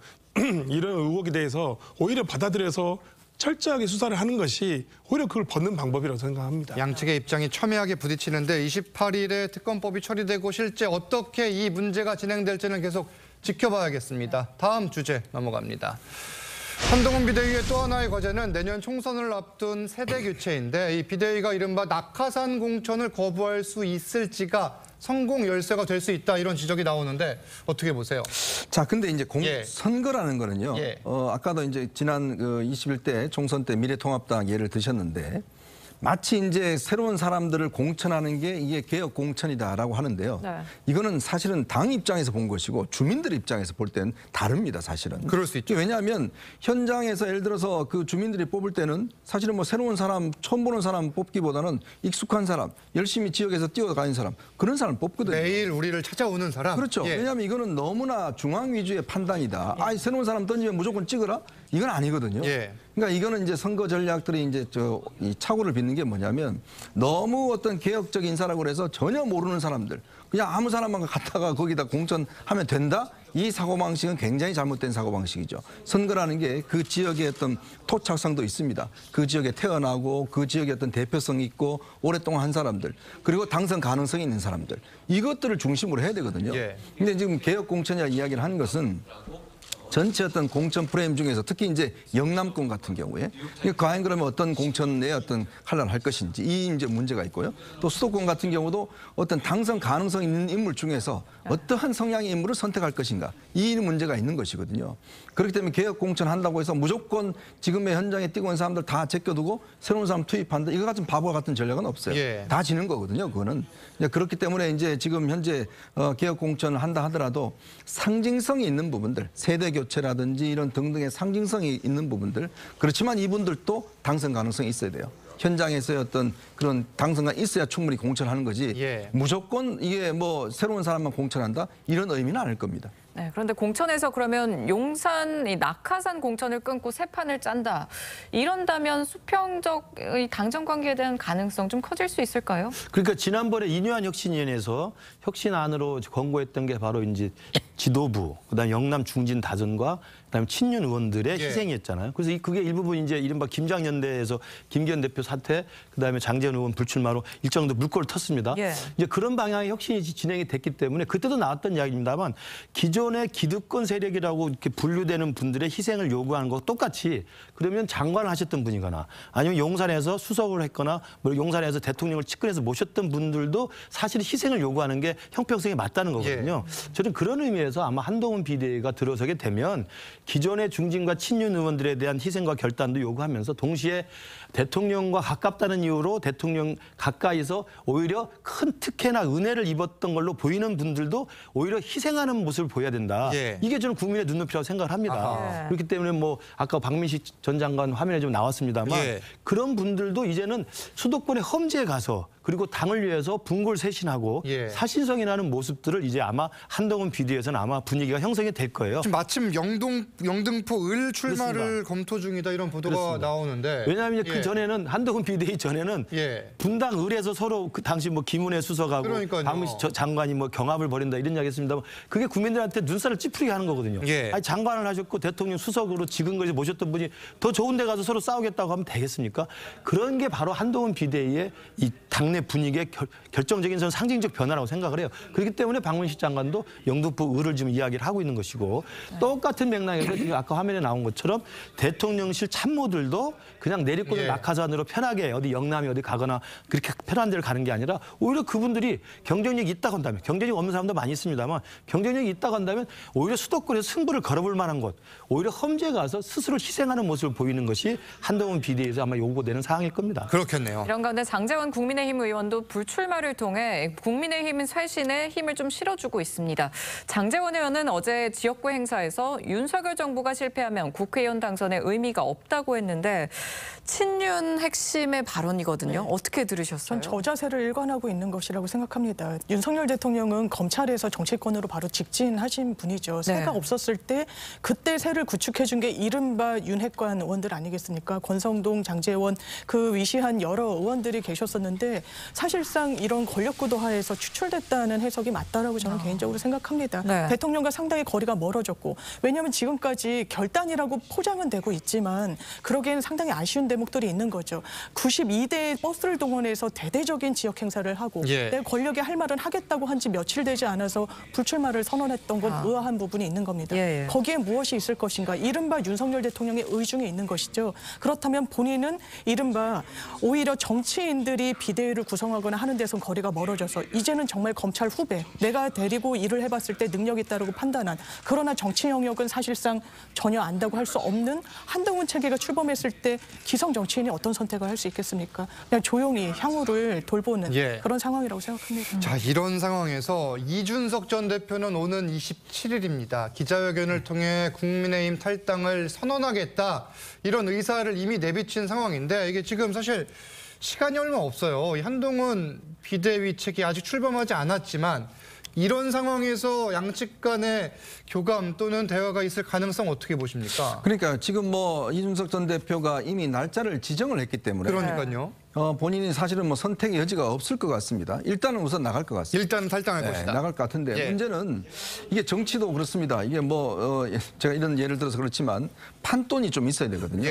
이런 의혹에 대해서 오히려 받아들여서 철저하게 수사를 하는 것이 오히려 그걸 벗는 방법이라고 생각합니다. 양측의 입장이 첨예하게 부딪히는데 28일에 특검법이 처리되고 실제 어떻게 이 문제가 진행될지는 계속 지켜봐야겠습니다. 다음 주제 넘어갑니다. 한동훈 비대위의 또 하나의 과제는 내년 총선을 앞둔 세대 교체인데 이 비대위가 이른바 낙하산 공천을 거부할 수 있을지가 성공 열쇠가 될 수 있다 이런 지적이 나오는데 어떻게 보세요? 자, 근데 이제 선거라는 거는요. 아까도 이제 지난 21대 총선 때 미래통합당 예를 드셨는데 마치 이제 새로운 사람들을 공천하는 게 이게 개혁 공천이다라고 하는데요. 네. 이거는 사실은 당 입장에서 본 것이고 주민들 입장에서 볼 때는 다릅니다, 사실은. 그럴 수 있죠. 왜냐하면 현장에서 예를 들어서 그 주민들이 뽑을 때는 사실은 뭐 새로운 사람, 처음 보는 사람 뽑기보다는 익숙한 사람, 열심히 지역에서 뛰어가는 사람, 그런 사람 뽑거든요. 매일 우리를 찾아오는 사람. 그렇죠. 예. 왜냐하면 이거는 너무나 중앙 위주의 판단이다. 아, 새로운 사람 던지면 무조건 찍어라? 이건 아니거든요. 예. 그러니까 이거는 이제 선거 전략들이 이제 이 착오를 빚는 게 뭐냐면 너무 어떤 개혁적 인사라고 해서 전혀 모르는 사람들, 그냥 아무 사람만 갖다가 거기다 공천하면 된다? 이 사고방식은 굉장히 잘못된 사고방식이죠. 선거라는 게 그 지역의 어떤 토착성도 있습니다. 그 지역에 태어나고 그 지역의 어떤 대표성이 있고 오랫동안 한 사람들, 그리고 당선 가능성이 있는 사람들, 이것들을 중심으로 해야 되거든요. 예. 근데 지금 개혁공천이라 이야기를 하는 것은 전체 어떤 공천 프레임 중에서 특히 이제 영남권 같은 경우에 과연 그러면 어떤 공천에 어떤 칼날을 할 것인지 이 이제 문제가 있고요. 또 수도권 같은 경우도 어떤 당선 가능성 있는 인물 중에서 어떠한 성향의 인물을 선택할 것인가 이 문제가 있는 것이거든요. 그렇기 때문에 개혁 공천 한다고 해서 무조건 지금의 현장에 뛰고 있는 사람들 다 제껴두고 새로운 사람 투입한다. 이거 같은 바보와 같은 전략은 없어요. 예. 다 지는 거거든요. 그거는. 그렇기 때문에 이제 지금 현재 개혁 공천을 한다 하더라도 상징성이 있는 부분들, 세대 교체라든지 이런 등등의 상징성이 있는 부분들, 그렇지만 이분들도 당선 가능성이 있어야 돼요. 현장에서의 어떤 그런 당선가 있어야 충분히 공천하는 거지. 예. 무조건 이게 뭐 새로운 사람만 공천한다 이런 의미는 아닐 겁니다. 네, 그런데 공천에서 그러면 용산, 이 낙하산 공천을 끊고 새 판을 짠다. 이런다면 수평적 당정 관계에 대한 가능성 좀 커질 수 있을까요? 그러니까 지난번에 이뇨한 혁신위원회에서 혁신안으로 권고했던 게 바로 이제 지도부, 그다음에 영남 중진 다전과 그다음에 친윤 의원들의 예. 희생이었잖아요. 그래서 그게 일부분 이제 이른바 김장연대에서 김기현 대표 사퇴, 그다음에 장재현 의원 불출마로 일정 정도 물꼬를 텄습니다. 예. 이제 그런 방향의 혁신이 진행이 됐기 때문에 그때도 나왔던 이야기입니다만 기존의 기득권 세력이라고 이렇게 분류되는 분들의 희생을 요구하는 거 똑같이 그러면 장관을 하셨던 분이거나 아니면 용산에서 수석을 했거나 뭐 용산에서 대통령을 측근해서 모셨던 분들도 사실 희생을 요구하는 게 형평성에 맞다는 거거든요. 저는 그런 의미에서 아마 한동훈 비대위가 들어서게 되면 기존의 중진과 친윤 의원들에 대한 희생과 결단도 요구하면서 동시에 대통령과 가깝다는 이유로 대통령 가까이서 오히려 큰 특혜나 은혜를 입었던 걸로 보이는 분들도 오히려 희생하는 모습을 보여야 된다. 예. 이게 저는 국민의 눈높이라고 생각을 합니다. 아하. 그렇기 때문에 뭐 아까 박민식 전 장관 화면에 좀 나왔습니다만 예. 그런 분들도 이제는 수도권의 험지에 가서 그리고 당을 위해서 분골쇄신하고 예. 사신성이 나는 모습들을 이제 아마 한동훈 비대위에서는 아마 분위기가 형성이 될 거예요. 지금 마침 영등포 을 출마를 그렇습니다. 검토 중이다 이런 보도가 그렇습니다. 나오는데. 왜냐하면 그 예. 전에는 한동훈 비대위 전에는 예. 분당 을에서 서로 그 당시 뭐 김은혜 수석하고 그러니까요. 박민식 장관이 뭐 경합을 벌인다 이런 이야기했습니다만 그게 국민들한테 눈살을 찌푸리게 하는 거거든요. 예. 아니 장관을 하셨고 대통령 수석으로 지금까지 모셨던 분이 더 좋은 데 가서 서로 싸우겠다고 하면 되겠습니까? 그런 게 바로 한동훈 비대위의 이 당내 분위기의 결정적인 저는 상징적 변화라고 생각을 해요. 그렇기 때문에 박민식 장관도 영등포 을을 지금 이야기를 하고 있는 것이고 똑같은 맥락에서 지금 아까 화면에 나온 것처럼 대통령실 참모들도 그냥 내리꽂은 예. 낙하산으로 편하게 어디 영남에 어디 가거나 그렇게 편한 데를 가는 게 아니라 오히려 그분들이 경쟁력이 있다고 한다면 경쟁력 없는 사람도 많이 있습니다만 경쟁력이 있다고 한다면 오히려 수도권에서 승부를 걸어볼 만한 곳 오히려 험지에 가서 스스로 희생하는 모습을 보이는 것이 한동훈 비대위에서 아마 요구되는 사항일 겁니다. 그렇겠네요. 이런 가운데 장재원 국민의힘 의원도 불출마를 통해 국민의힘 쇄신에 힘을 좀 실어주고 있습니다. 장재원 의원은 어제 지역구 행사에서 윤석열 정부가 실패하면 국회의원 당선에 의미가 없다고 했는데 친윤 핵심의 발언이거든요. 어떻게 들으셨어요? 전 저 자세를 일관하고 있는 것이라고 생각합니다. 윤석열 대통령은 검찰에서 정치권으로 바로 직진하신 분이죠. 새가 없었을 때 그때 새를 구축해준 게 이른바 윤핵관 의원들 아니겠습니까? 권성동, 장재원 그 위시한 여러 의원들이 계셨었는데 사실상 이런 권력구도 하에서 추출됐다는 해석이 맞다라고 저는 개인적으로 생각합니다. 네. 대통령과 상당히 거리가 멀어졌고 왜냐하면 지금까지 결단이라고 포장은 되고 있지만 그러기에는 상당히 아쉬운 대목들이 있는 거죠. 92대 버스를 동원해서 대대적인 지역 행사를 하고 예. 내 권력에 할 말은 하겠다고 한 지 며칠 되지 않아서 불출마를 선언했던 건 의아한 부분이 있는 겁니다. 예, 예. 거기에 무엇이 있을 것인가? 이른바 윤석열 대통령의 의중에 있는 것이죠. 그렇다면 본인은 이른바 오히려 정치인들이 비대위를 비대위를 구성하거나 하는 데선 거리가 멀어져서 이제는 정말 검찰 후배, 내가 데리고 일을 해봤을 때 능력이 있다고 판단한, 그러나 정치 영역은 사실상 전혀 안다고 할 수 없는 한동훈 체계가 출범했을 때 기성 정치인이 어떤 선택을 할 수 있겠습니까? 그냥 조용히 향후를 돌보는 그런 상황이라고 생각합니다. 자, 이런 상황에서 이준석 전 대표는 오는 27일입니다. 기자회견을 통해 국민의힘 탈당을 선언하겠다, 이런 의사를 이미 내비친 상황인데, 이게 지금 사실 시간이 얼마 없어요. 이 한동훈 비대위 책이 아직 출범하지 않았지만 이런 상황에서 양측 간의 교감 또는 대화가 있을 가능성 어떻게 보십니까? 그러니까 지금 뭐 이준석 전 대표가 이미 날짜를 지정을 했기 때문에 그러니까요. 본인이 사실은 뭐 선택의 여지가 없을 것 같습니다. 일단은 우선 나갈 것 같습니다. 일단은 탈당할 것이다. 나갈 것 같은데 문제는 이게 정치도 그렇습니다. 이게 뭐 제가 이런 예를 들어서 그렇지만 판돈이 좀 있어야 되거든요.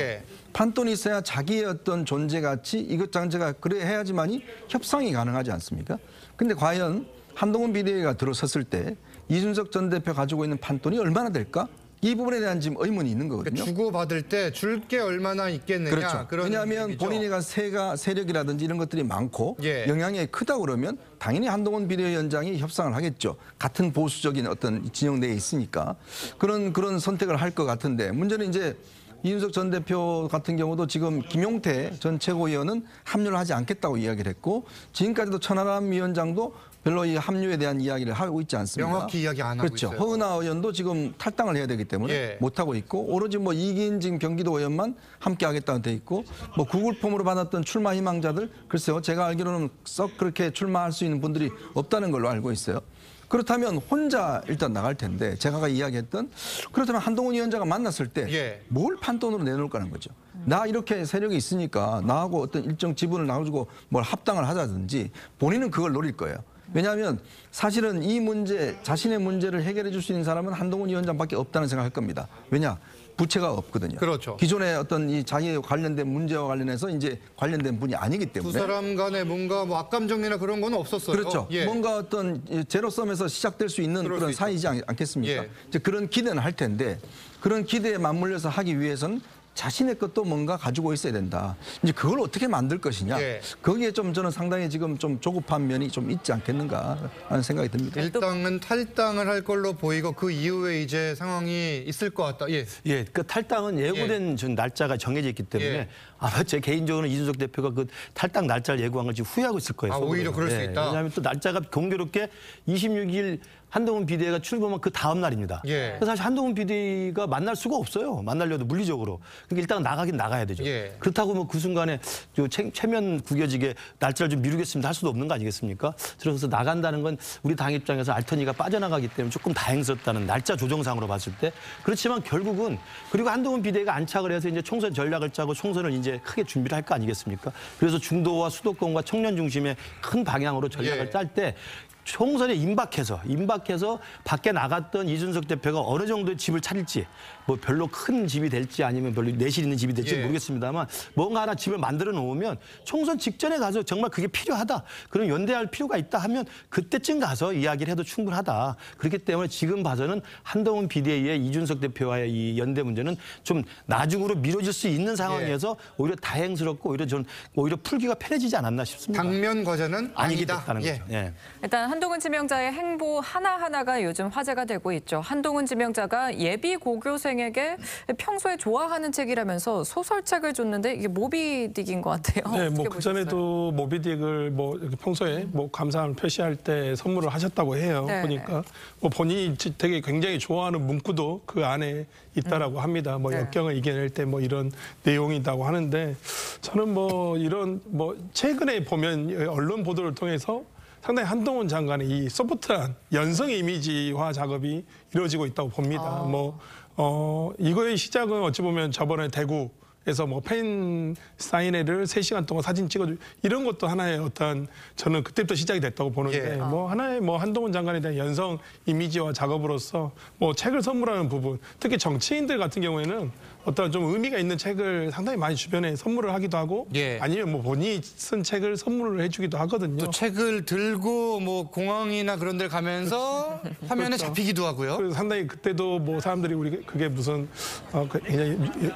판돈이 있어야 자기의 어떤 존재 가치, 이것저것 그래 해야지만이 협상이 가능하지 않습니까? 근데 과연 한동훈 비대위가 들어섰을 때 이준석 전 대표 가지고 있는 판돈이 얼마나 될까? 이 부분에 대한 지금 의문이 있는 거거든요. 그러니까 주고받을 때 줄 게 얼마나 있겠느냐. 그렇죠. 그런 왜냐하면 얘기죠. 본인이가 세력이라든지 이런 것들이 많고 영향이 크다고 그러면 당연히 한동훈 비대위원장이 협상을 하겠죠. 같은 보수적인 어떤 진영 내에 있으니까. 그런 선택을 할 것 같은데, 문제는 이제 이준석 전 대표 같은 경우도 지금 김용태 전 최고위원은 합류를 하지 않겠다고 이야기를 했고, 지금까지도 천하람 위원장도 별로 이 합류에 대한 이야기를 하고 있지 않습니다. 명확히 이야기 안 하고 그렇죠. 있어요. 허은하 의원도 지금 탈당을 해야 되기 때문에 못하고 있고, 오로지 뭐 이기인 경기도 의원만 함께 하겠다고 돼 있고, 뭐 구글폼으로 받았던 출마 희망자들, 글쎄요, 제가 알기로는 썩 그렇게 출마할 수 있는 분들이 없다는 걸로 알고 있어요. 그렇다면 혼자 일단 나갈 텐데, 제가 아까 이야기했던, 그렇다면 한동훈 위원장과 만났을 때 뭘 판돈으로 내놓을까는 거죠. 나 이렇게 세력이 있으니까 나하고 어떤 일정 지분을 나눠주고 뭘 합당을 하자든지, 본인은 그걸 노릴 거예요. 왜냐하면 사실은 이 문제, 자신의 문제를 해결해 줄 수 있는 사람은 한동훈 위원장밖에 없다는 생각할 겁니다. 왜냐? 부채가 없거든요. 그렇죠. 기존의 어떤 이 자기에 관련된 문제와 관련해서 이제 관련된 분이 아니기 때문에. 두 사람 간에 뭔가 뭐 악감 정리나 그런 건 없었어요. 그렇죠. 뭔가 어떤 제로섬에서 시작될 수 있는 그런 사이지 않겠습니까? 이제 그런 기대는 할 텐데, 그런 기대에 맞물려서 하기 위해서는 자신의 것도 뭔가 가지고 있어야 된다. 이제 그걸 어떻게 만들 것이냐. 거기에 좀 저는 상당히 지금 좀 조급한 면이 좀 있지 않겠는가 하는 생각이 듭니다. 일단은 탈당을 할 걸로 보이고 그 이후에 이제 상황이 있을 것 같다. 그 탈당은 예고된 날짜가 정해져 있기 때문에 아마 제 개인적으로는 이준석 대표가 그 탈당 날짜를 예고한 걸 지금 후회하고 있을 거예요. 오히려 그럴 수 있다. 왜냐하면 또 날짜가 공교롭게 26일 한동훈 비대위가 출범한 그 다음 날입니다. 그래서 사실 한동훈 비대위가 만날 수가 없어요. 만나려도 물리적으로. 그러니까 일단 나가긴 나가야 되죠. 그렇다고 뭐 그 순간에 체면 구겨지게 날짜를 좀 미루겠습니다 할 수도 없는 거 아니겠습니까? 그래서 나간다는 건 우리 당 입장에서 알터니가 빠져나가기 때문에 조금 다행스럽다는 날짜 조정상으로 봤을 때. 그렇지만 결국은, 그리고 한동훈 비대위가 안착을 해서 이제 총선 전략을 짜고 총선을 이제 크게 준비를 할 거 아니겠습니까? 그래서 중도와 수도권과 청년 중심의 큰 방향으로 전략을 짤 때 총선에 임박해서 밖에 나갔던 이준석 대표가 어느 정도의 집을 차릴지, 뭐 별로 큰 집이 될지 아니면 별로 내실 있는 집이 될지 모르겠습니다만, 뭔가 하나 집을 만들어 놓으면 총선 직전에 가서 정말 그게 필요하다, 그럼 연대할 필요가 있다 하면 그때쯤 가서 이야기를 해도 충분하다. 그렇기 때문에 지금 봐서는 한동훈 비대위의 이준석 대표와의 이 연대 문제는 좀 나중으로 미뤄질 수 있는 상황에서 오히려 다행스럽고 오히려 풀기가 편해지지 않았나 싶습니다. 당면 과제는 아니다. 거죠. 일단 한동훈 지명자의 행보 하나하나가 요즘 화제가 되고 있죠. 한동훈 지명자가 예비 고교생에게 평소에 좋아하는 책이라면서 소설책을 줬는데 이게 모비딕인 것 같아요. 네, 뭐 그전에도 모비딕을 뭐 이렇게 평소에 뭐 감사함을 표시할 때 선물을 하셨다고 해요. 보니까 뭐 본인이 되게 굉장히 좋아하는 문구도 그 안에 있다라고 합니다. 뭐 역경을 이겨낼 때 뭐 이런 내용이라고 하는데, 저는 뭐 이런 뭐 최근에 보면 언론 보도를 통해서 상당히 한동훈 장관의 이 소프트한 연성 이미지화 작업이 이루어지고 있다고 봅니다. 이거의 시작은 어찌 보면 저번에 대구에서 뭐 팬 사인회를 3시간 동안 사진 찍어주고 이런 것도 하나의 어떤, 저는 그때부터 시작이 됐다고 보는데 뭐 하나의 뭐 한동훈 장관에 대한 연성 이미지화 작업으로서 뭐 책을 선물하는 부분, 특히 정치인들 같은 경우에는 어떤 좀 의미가 있는 책을 상당히 많이 주변에 선물을 하기도 하고 아니면 뭐 본인이 쓴 책을 선물을 해주기도 하거든요. 또 책을 들고 뭐 공항이나 그런 데 가면서 화면에 잡히기도 하고요. 그래서 상당히 그때도 뭐 사람들이 우리 그게 무슨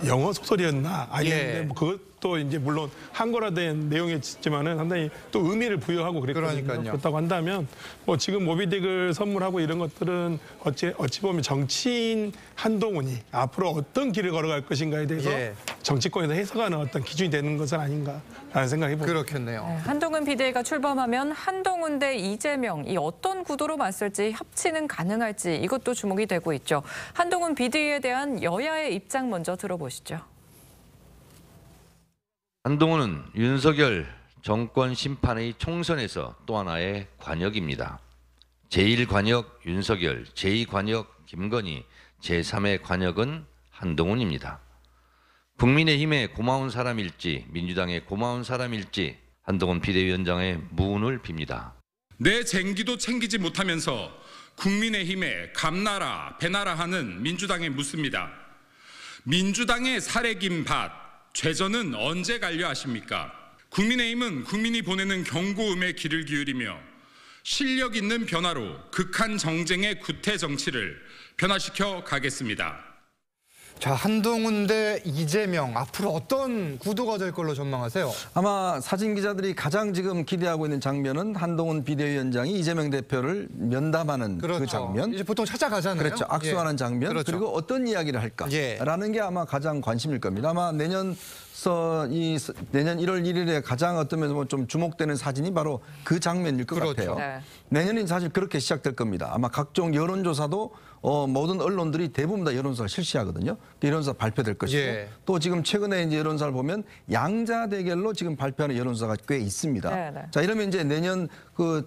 영어 소설이었나 하냐 아니었는데 예. 뭐 그것도 이제 물론 한거라된 내용이었지만은 상당히 또 의미를 부여하고 그랬거든요. 그러니까요. 그렇다고 한다면 뭐 지금 모비딕을 선물하고 이런 것들은 어찌 보면 정치인 한동훈이 앞으로 어떤 길을 걸어갈 것인가에 대해서 예. 정치권에서 해석하는 어떤 기준이 되는 것은 아닌가라는 생각이 듭니다. 그렇겠네요. 네, 한동훈 비대위가 출범하면 한동훈 대 이재명 이 어떤 구도로 맞설지 협치는 가능할지 이것도 주목이 되고 있죠. 한동훈 비대위에 대한 여야의 입장 먼저 들어보시죠. 한동훈은 윤석열 정권 심판의 총선에서 또 하나의 관역입니다. 제1관역 윤석열, 제2관역 김건희, 제3의 관역은 한동훈입니다. 국민의힘의 고마운 사람일지 민주당의 고마운 사람일지 한동훈 비대위원장의 무운을 빕니다. 내 쟁기도 챙기지 못하면서 국민의힘에 감나라 배나라 하는 민주당에 묻습니다. 민주당의 사례긴 밭 죄전은 언제 갈려 하십니까? 국민의힘은 국민이 보내는 경고음에 귀를 기울이며 실력 있는 변화로 극한 정쟁의 구태 정치를 변화시켜 가겠습니다. 자, 한동훈 대 이재명 앞으로 어떤 구도가 될 걸로 전망하세요? 아마 사진 기자들이 가장 지금 기대하고 있는 장면은 한동훈 비대위원장이 이재명 대표를 면담하는 그렇죠. 그 장면. 이제 보통 찾아가잖아요. 그렇죠. 악수하는 예. 장면. 그렇죠. 그리고 어떤 이야기를 할까라는 게 아마 가장 관심일 겁니다. 아마 내년 1월 1일에 가장 어떤 면에서 좀 주목되는 사진이 바로 그 장면일 것 그렇죠. 같아요. 네. 내년이 사실 그렇게 시작될 겁니다. 아마 각종 여론조사도 모든 언론들이 대부분 다 여론조사를 실시하거든요. 여론조사 발표될 것이고 예. 또 지금 최근에 이제 여론조사를 보면 양자 대결로 지금 발표하는 여론조사가 꽤 있습니다. 네, 네. 자, 이러면 이제 내년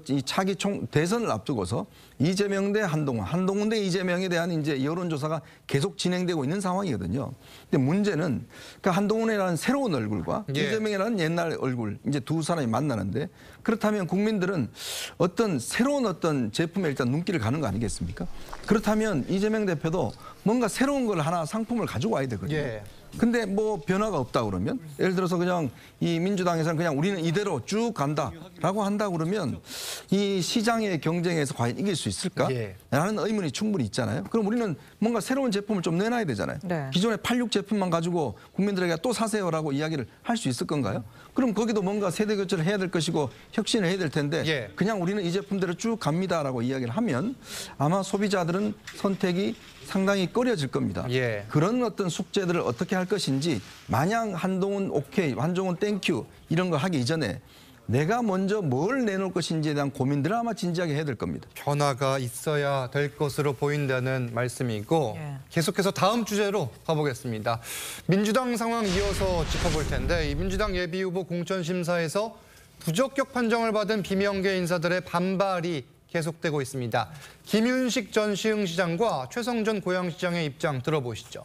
이 차기 대선을 앞두고서 이재명 대 한동훈, 한동훈 대 이재명에 대한 이제 여론조사가 계속 진행되고 있는 상황이거든요. 근데 문제는 그 한동훈이라는 새로운 얼굴과 예. 이재명이라는 옛날 얼굴 이제 두 사람이 만나는데 그렇다면 국민들은 어떤 새로운 어떤 제품에 일단 눈길을 가는 거 아니겠습니까? 그렇다면 이재명 대표도 뭔가 새로운 걸 하나 상품을 가지고 와야 되거든요. 예. 근데 뭐 변화가 없다 그러면 예를 들어서 그냥 이 민주당에서는 그냥 우리는 이대로 쭉 간다라고 한다 그러면 이 시장의 경쟁에서 과연 이길 수 있을까라는 예. 의문이 충분히 있잖아요. 그럼 우리는 뭔가 새로운 제품을 좀 내놔야 되잖아요. 네. 기존의 86 제품만 가지고 국민들에게 또 사세요라고 이야기를 할 수 있을 건가요? 그럼 거기도 뭔가 세대 교체를 해야 될 것이고 혁신을 해야 될 텐데 예. 그냥 우리는 이 제품대로 쭉 갑니다라고 이야기를 하면 아마 소비자들은 선택이 상당히 꺼려질 겁니다. 예. 그런 어떤 숙제들을 어떻게 할 것인지 마냥 한동훈 오케이, 한동훈 땡큐 이런 거 하기 이전에 내가 먼저 뭘 내놓을 것인지에 대한 고민들을 아마 진지하게 해야 될 겁니다. 변화가 있어야 될 것으로 보인다는 말씀이고 예. 계속해서 다음 주제로 가보겠습니다. 민주당 상황 이어서 짚어볼 텐데 이 민주당 예비후보 공천심사에서 부적격 판정을 받은 비명계 인사들의 반발이 계속되고 있습니다. 김윤식 전 시흥시장과 최성전 고양시장의 입장 들어보시죠.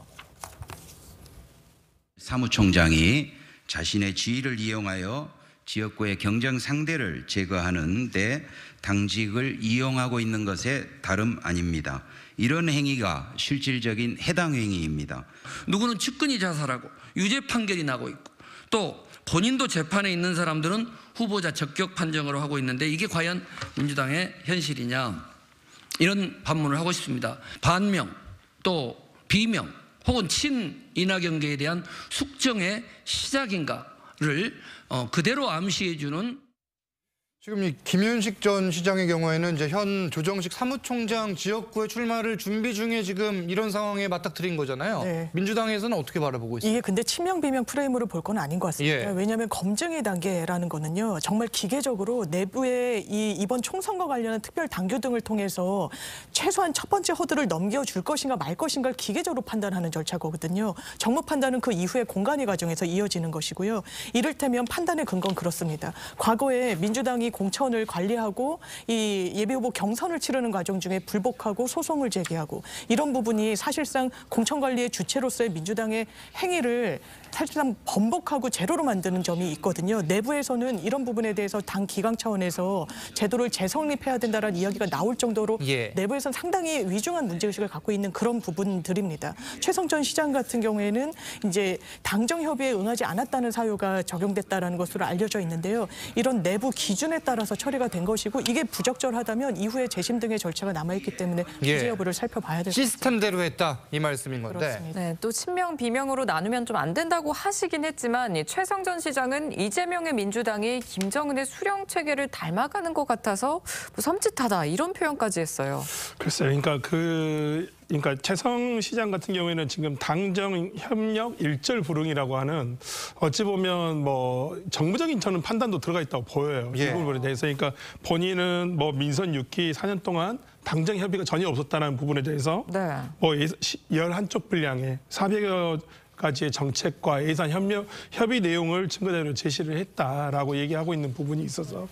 사무총장이 자신의 지위를 이용하여 지역구의 경쟁 상대를 제거하는 데 당직을 이용하고 있는 것에 다름 아닙니다. 이런 행위가 실질적인 해당 행위입니다. 누구는 측근이 자살하고 유죄 판결이 나고 있고 또 본인도 재판에 있는 사람들은 후보자 적격 판정으로 하고 있는데 이게 과연 민주당의 현실이냐 이런 반문을 하고 싶습니다. 반명 또 비명 혹은 친이낙연계에 대한 숙정의 시작인가를 그대로 암시해주는 지금 이 김윤식 전 시장의 경우에는 이제 현 조정식 사무총장 지역구에 출마를 준비 중에 지금 이런 상황에 맞닥뜨린 거잖아요. 네. 민주당에서는 어떻게 바라보고 있어요? 이게 근데 친명 비명 프레임으로 볼 건 아닌 것 같습니다. 예. 왜냐하면 검증의 단계라는 거는요. 정말 기계적으로 내부에 이번 총선과 관련한 특별 당규 등을 통해서 최소한 첫 번째 허들을 넘겨줄 것인가 말 것인가를 기계적으로 판단하는 절차거든요. 정무 판단은 그 이후에 공간의 과정에서 이어지는 것이고요. 이를테면 판단의 근거는 그렇습니다. 과거에 민주당이 공천을 관리하고 이 예비후보 경선을 치르는 과정 중에 불복하고 소송을 제기하고 이런 부분이 사실상 공천 관리의 주체로서의 민주당의 행위를 사실상 번복하고 제로로 만드는 점이 있거든요. 내부에서는 이런 부분에 대해서 당 기강 차원에서 제도를 재성립해야 된다는 이야기가 나올 정도로 예. 내부에서는 상당히 위중한 문제의식을 갖고 있는 그런 부분들입니다. 최성전 시장 같은 경우에는 이제 당정 협의에 응하지 않았다는 사유가 적용됐다는 것으로 알려져 있는데요. 이런 내부 기준에 때에 따라서 처리가 된 것이고 이게 부적절하다면 이후에 재심 등의 절차가 남아있기 때문에 유죄 여부를 살펴봐야 될 것 같습니다. 시스템대로 했다 이 말씀인 건데. 그렇습니다. 네, 또 친명 비명으로 나누면 좀 안 된다고 하시긴 했지만 이 최성전 시장은 이재명의 민주당이 김정은의 수령 체계를 닮아가는 것 같아서 뭐 섬찟하다 이런 표현까지 했어요. 글쎄요. 그러니까 최성 시장 같은 경우에는 지금 당정 협력 일절 불응이라고 하는 어찌 보면 뭐 정부적인 저는 판단도 들어가 있다고 보여요. 이 부분에 대해서. 그러니까 본인은 뭐 민선 6기 4년 동안 당정 협의가 전혀 없었다는 부분에 대해서 뭐 11쪽 분량의 400여 가지의 정책과 예산 협의 내용을 증거자료로 제시를 했다라고 얘기하고 있는 부분이 있어서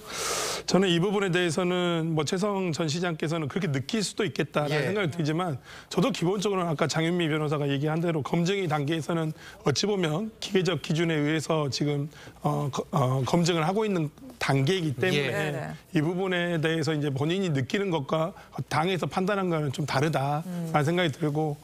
저는 이 부분에 대해서는 뭐 최성 전 시장께서는 그렇게 느낄 수도 있겠다라는 생각이 들지만 저도 기본적으로는 아까 장윤미 변호사가 얘기한 대로 검증의 단계에서는 어찌 보면 기계적 기준에 의해서 지금 검증을 하고 있는 단계이기 때문에 이 부분에 대해서 이제 본인이 느끼는 것과 당에서 판단한 거는 좀 다르다라는 생각이 들고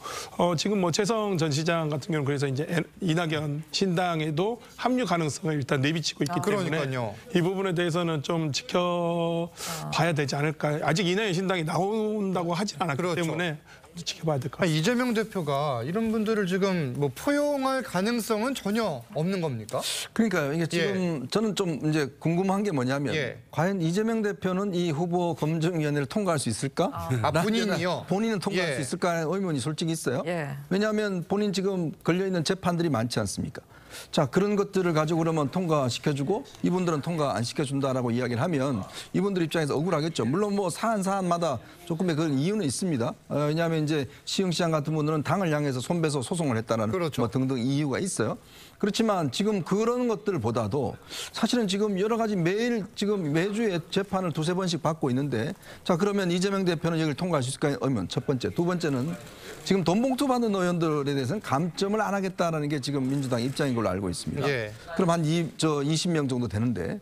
지금 뭐 최성 전 시장 같은 경우는 그래서 이제 이낙연 신당에도 합류 가능성을 일단 내비치고 있기 때문에 이 부분에 대해서는 좀 지켜봐야 되지 않을까. 아직 이낙연 신당이 나온다고 하진 않았기 때문에 지켜봐야 될 것 같습니다. 이재명 대표가 이런 분들을 지금 뭐 포용할 가능성은 전혀 없는 겁니까? 그러니까요. 이게 지금 저는 좀 이제 궁금한 게 뭐냐면 과연 이재명 대표는 이 후보 검증위원회를 통과할 수 있을까? 본인이요? 본인은 통과할 수 있을까 하는 의문이 솔직히 있어요. 왜냐하면 본인 지금 걸려있는 재판들이 많지 않습니까? 자, 그런 것들을 가지고 그러면 통과시켜주고 이분들은 통과 안 시켜준다라고 이야기를 하면 이분들 입장에서 억울하겠죠. 물론 뭐 사안마다 조금의 그런 이유는 있습니다. 왜냐하면 이제 시흥시장 같은 분들은 당을 향해서 손배소 소송을 했다는 뭐 등등 이유가 있어요. 그렇지만 지금 그런 것들보다도 사실은 지금 여러 가지 매주에 재판을 두세 번씩 받고 있는데 자, 그러면 이재명 대표는 여기를 통과할 수 있을까요? 첫 번째. 두 번째는 지금 돈 봉투 받는 의원들에 대해서는 감점을 안 하겠다라는 게 지금 민주당 입장인 걸로 알고 있습니다. 그럼 한 20명 정도 되는데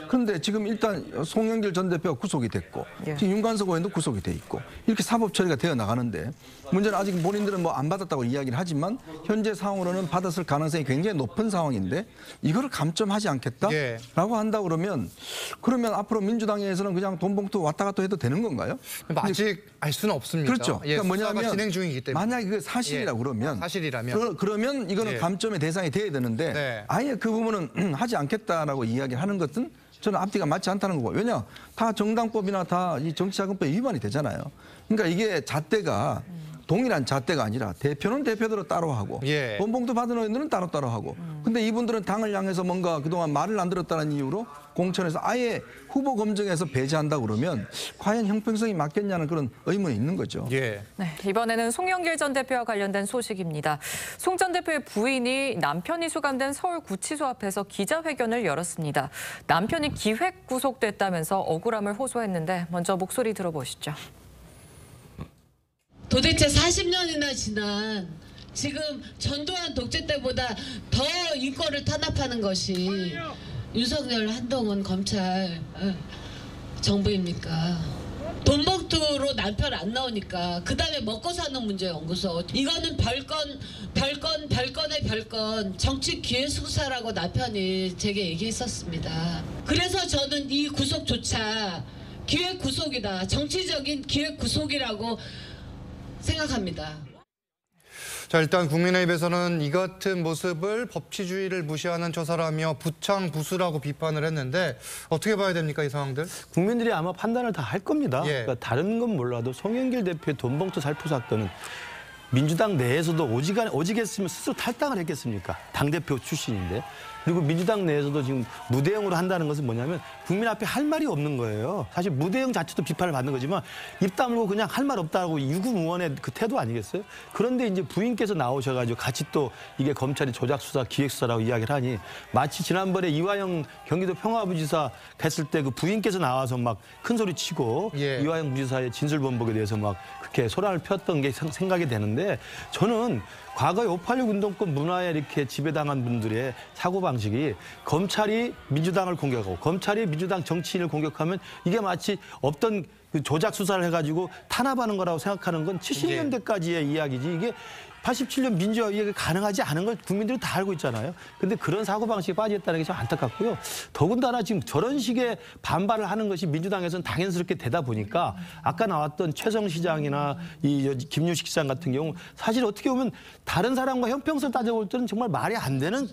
그런데 지금 일단 송영길 전 대표가 구속이 됐고 지금 윤관석 의원도 구속이 돼 있고 이렇게 사법 처리가 되어 나가는데 문제는 아직 본인들은 뭐 안 받았다고 이야기를 하지만 현재 상황으로는 받았을 가능성이 굉장히 높은 상황인데 이거를 감점하지 않겠다라고 한다 그러면 앞으로 민주당에서는 그냥 돈 봉투 왔다 갔다 해도 되는 건가요? 아직 알 수는 없습니다. 그렇죠. 그러니까 뭐냐면 진행 중이기 때문에 만약에 그게 사실이라고 그러면 이거는 감점의 대상이 돼야 되는데 아예 그 부분은 하지 않겠다라고 이야기하는 것은 저는 앞뒤가 맞지 않다는 거고 왜냐 다 정당법이나 다 이 정치자금법 위반이 되잖아요. 그러니까 이게 잣대가 동일한 잣대가 아니라 대표는 대표대로 따로 하고 돈 봉투 받은 의원들은 따로 하고 근데 이분들은 당을 향해서 뭔가 그동안 말을 안 들었다는 이유로 공천에서 아예 후보 검증에서 배제한다 그러면 과연 형평성이 맞겠냐는 그런 의문이 있는 거죠. 네, 이번에는 송영길 전 대표와 관련된 소식입니다. 송 전 대표의 부인이 남편이 수감된 서울구치소 앞에서 기자회견을 열었습니다. 남편이 기획 구속됐다면서 억울함을 호소했는데 먼저 목소리 들어보시죠. 도대체 40년이나 지난 지금 전두환 독재 때보다 더 인권을 탄압하는 것이 윤석열 한동훈 검찰 정부입니까? 돈봉투로 남편 안 나오니까 그 다음에 먹고 사는 문제 연구소 이거는 별건의 별건 정치 기회수사라고 남편이 제게 얘기했었습니다. 그래서 저는 이 구속조차 기획 구속이다. 정치적인 기획 구속이라고 생각합니다. 자, 일단 국민의힘에서는 이 같은 모습을 법치주의를 무시하는 처사라며 부창부수라고 비판을 했는데 어떻게 봐야 됩니까, 이 상황들? 국민들이 아마 판단을 다 할 겁니다. 그러니까 다른 건 몰라도 송영길 대표의 돈봉투 살포 사건은 민주당 내에서도 오직했으면 스스로 탈당을 했겠습니까? 당대표 출신인데. 그리고 민주당 내에서도 지금 무대응으로 한다는 것은 뭐냐면 국민 앞에 할 말이 없는 거예요. 사실 무대응 자체도 비판을 받는 거지만 입 다물고 그냥 할 말 없다고 유구무원의 그 태도 아니겠어요? 그런데 이제 부인께서 나오셔가지고 같이 또 이게 검찰이 조작수사, 기획수사라고 이야기를 하니 마치 지난번에 이화영 경기도 평화부지사 했을 때 그 부인께서 나와서 막 큰 소리 치고 이화영 부지사의 진술번복에 대해서 막 그렇게 소란을 폈던 게 생각이 되는데 저는 과거에 586 운동권 문화에 이렇게 지배당한 분들의 사고방식이 검찰이 민주당을 공격하고 검찰이 민주당 정치인을 공격하면 이게 마치 없던 그 조작 수사를 해가지고 탄압하는 거라고 생각하는 건 70년대까지의 이야기지 이게 87년 민주화 이게 가능하지 않은 걸 국민들이 다 알고 있잖아요. 근데 그런 사고방식에 빠졌다는 게 좀 안타깝고요. 더군다나 지금 저런 식의 반발을 하는 것이 민주당에서는 당연스럽게 되다 보니까 아까 나왔던 최성 시장이나 이 김유식 시장 같은 경우 사실 어떻게 보면 다른 사람과 형평성을 따져볼 때는 정말 말이 안 되는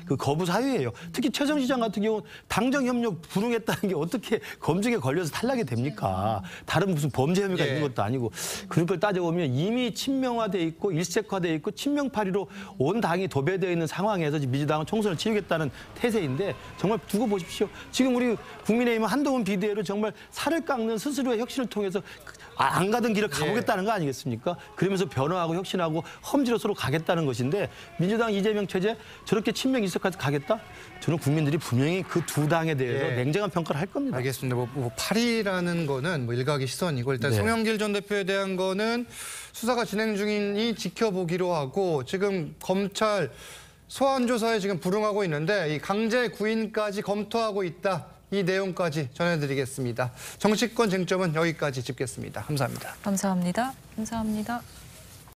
그 거부 사유예요. 특히 최성 시장 같은 경우 당정 협력 불응했다는 게 어떻게 검증에 걸려서 탈락이 됩니까? 다른 무슨 범죄 혐의가 있는 것도 아니고 그런 걸 따져보면 이미 친명화돼 있고 일색화돼 있고 친명파리로 온 당이 도배되어 있는 상황에서 민주당은 총선을 치르겠다는 태세인데 정말 두고 보십시오. 지금 우리 국민의힘은 한동훈 비대위로 정말 살을 깎는 스스로의 혁신을 통해서 안 가던 길을 가보겠다는 거 아니겠습니까? 그러면서 변화하고 혁신하고 험지로 서로 가겠다는 것인데 민주당 이재명 체제 저렇게 친명 일색까지 가겠다? 저는 국민들이 분명히 그 두 당에 대해서 냉정한 평가를 할 겁니다. 알겠습니다. 뭐 파리라는 거는 뭐 일각의 시선이고 일단 송영길 전 대표에 대한 거는 수사가 진행 중이니 지켜보기로 하고 지금 검찰 소환 조사에 지금 불응하고 있는데 이 강제 구인까지 검토하고 있다. 이 내용까지 전해드리겠습니다. 정치권 쟁점은 여기까지 짚겠습니다. 감사합니다. 감사합니다. 감사합니다.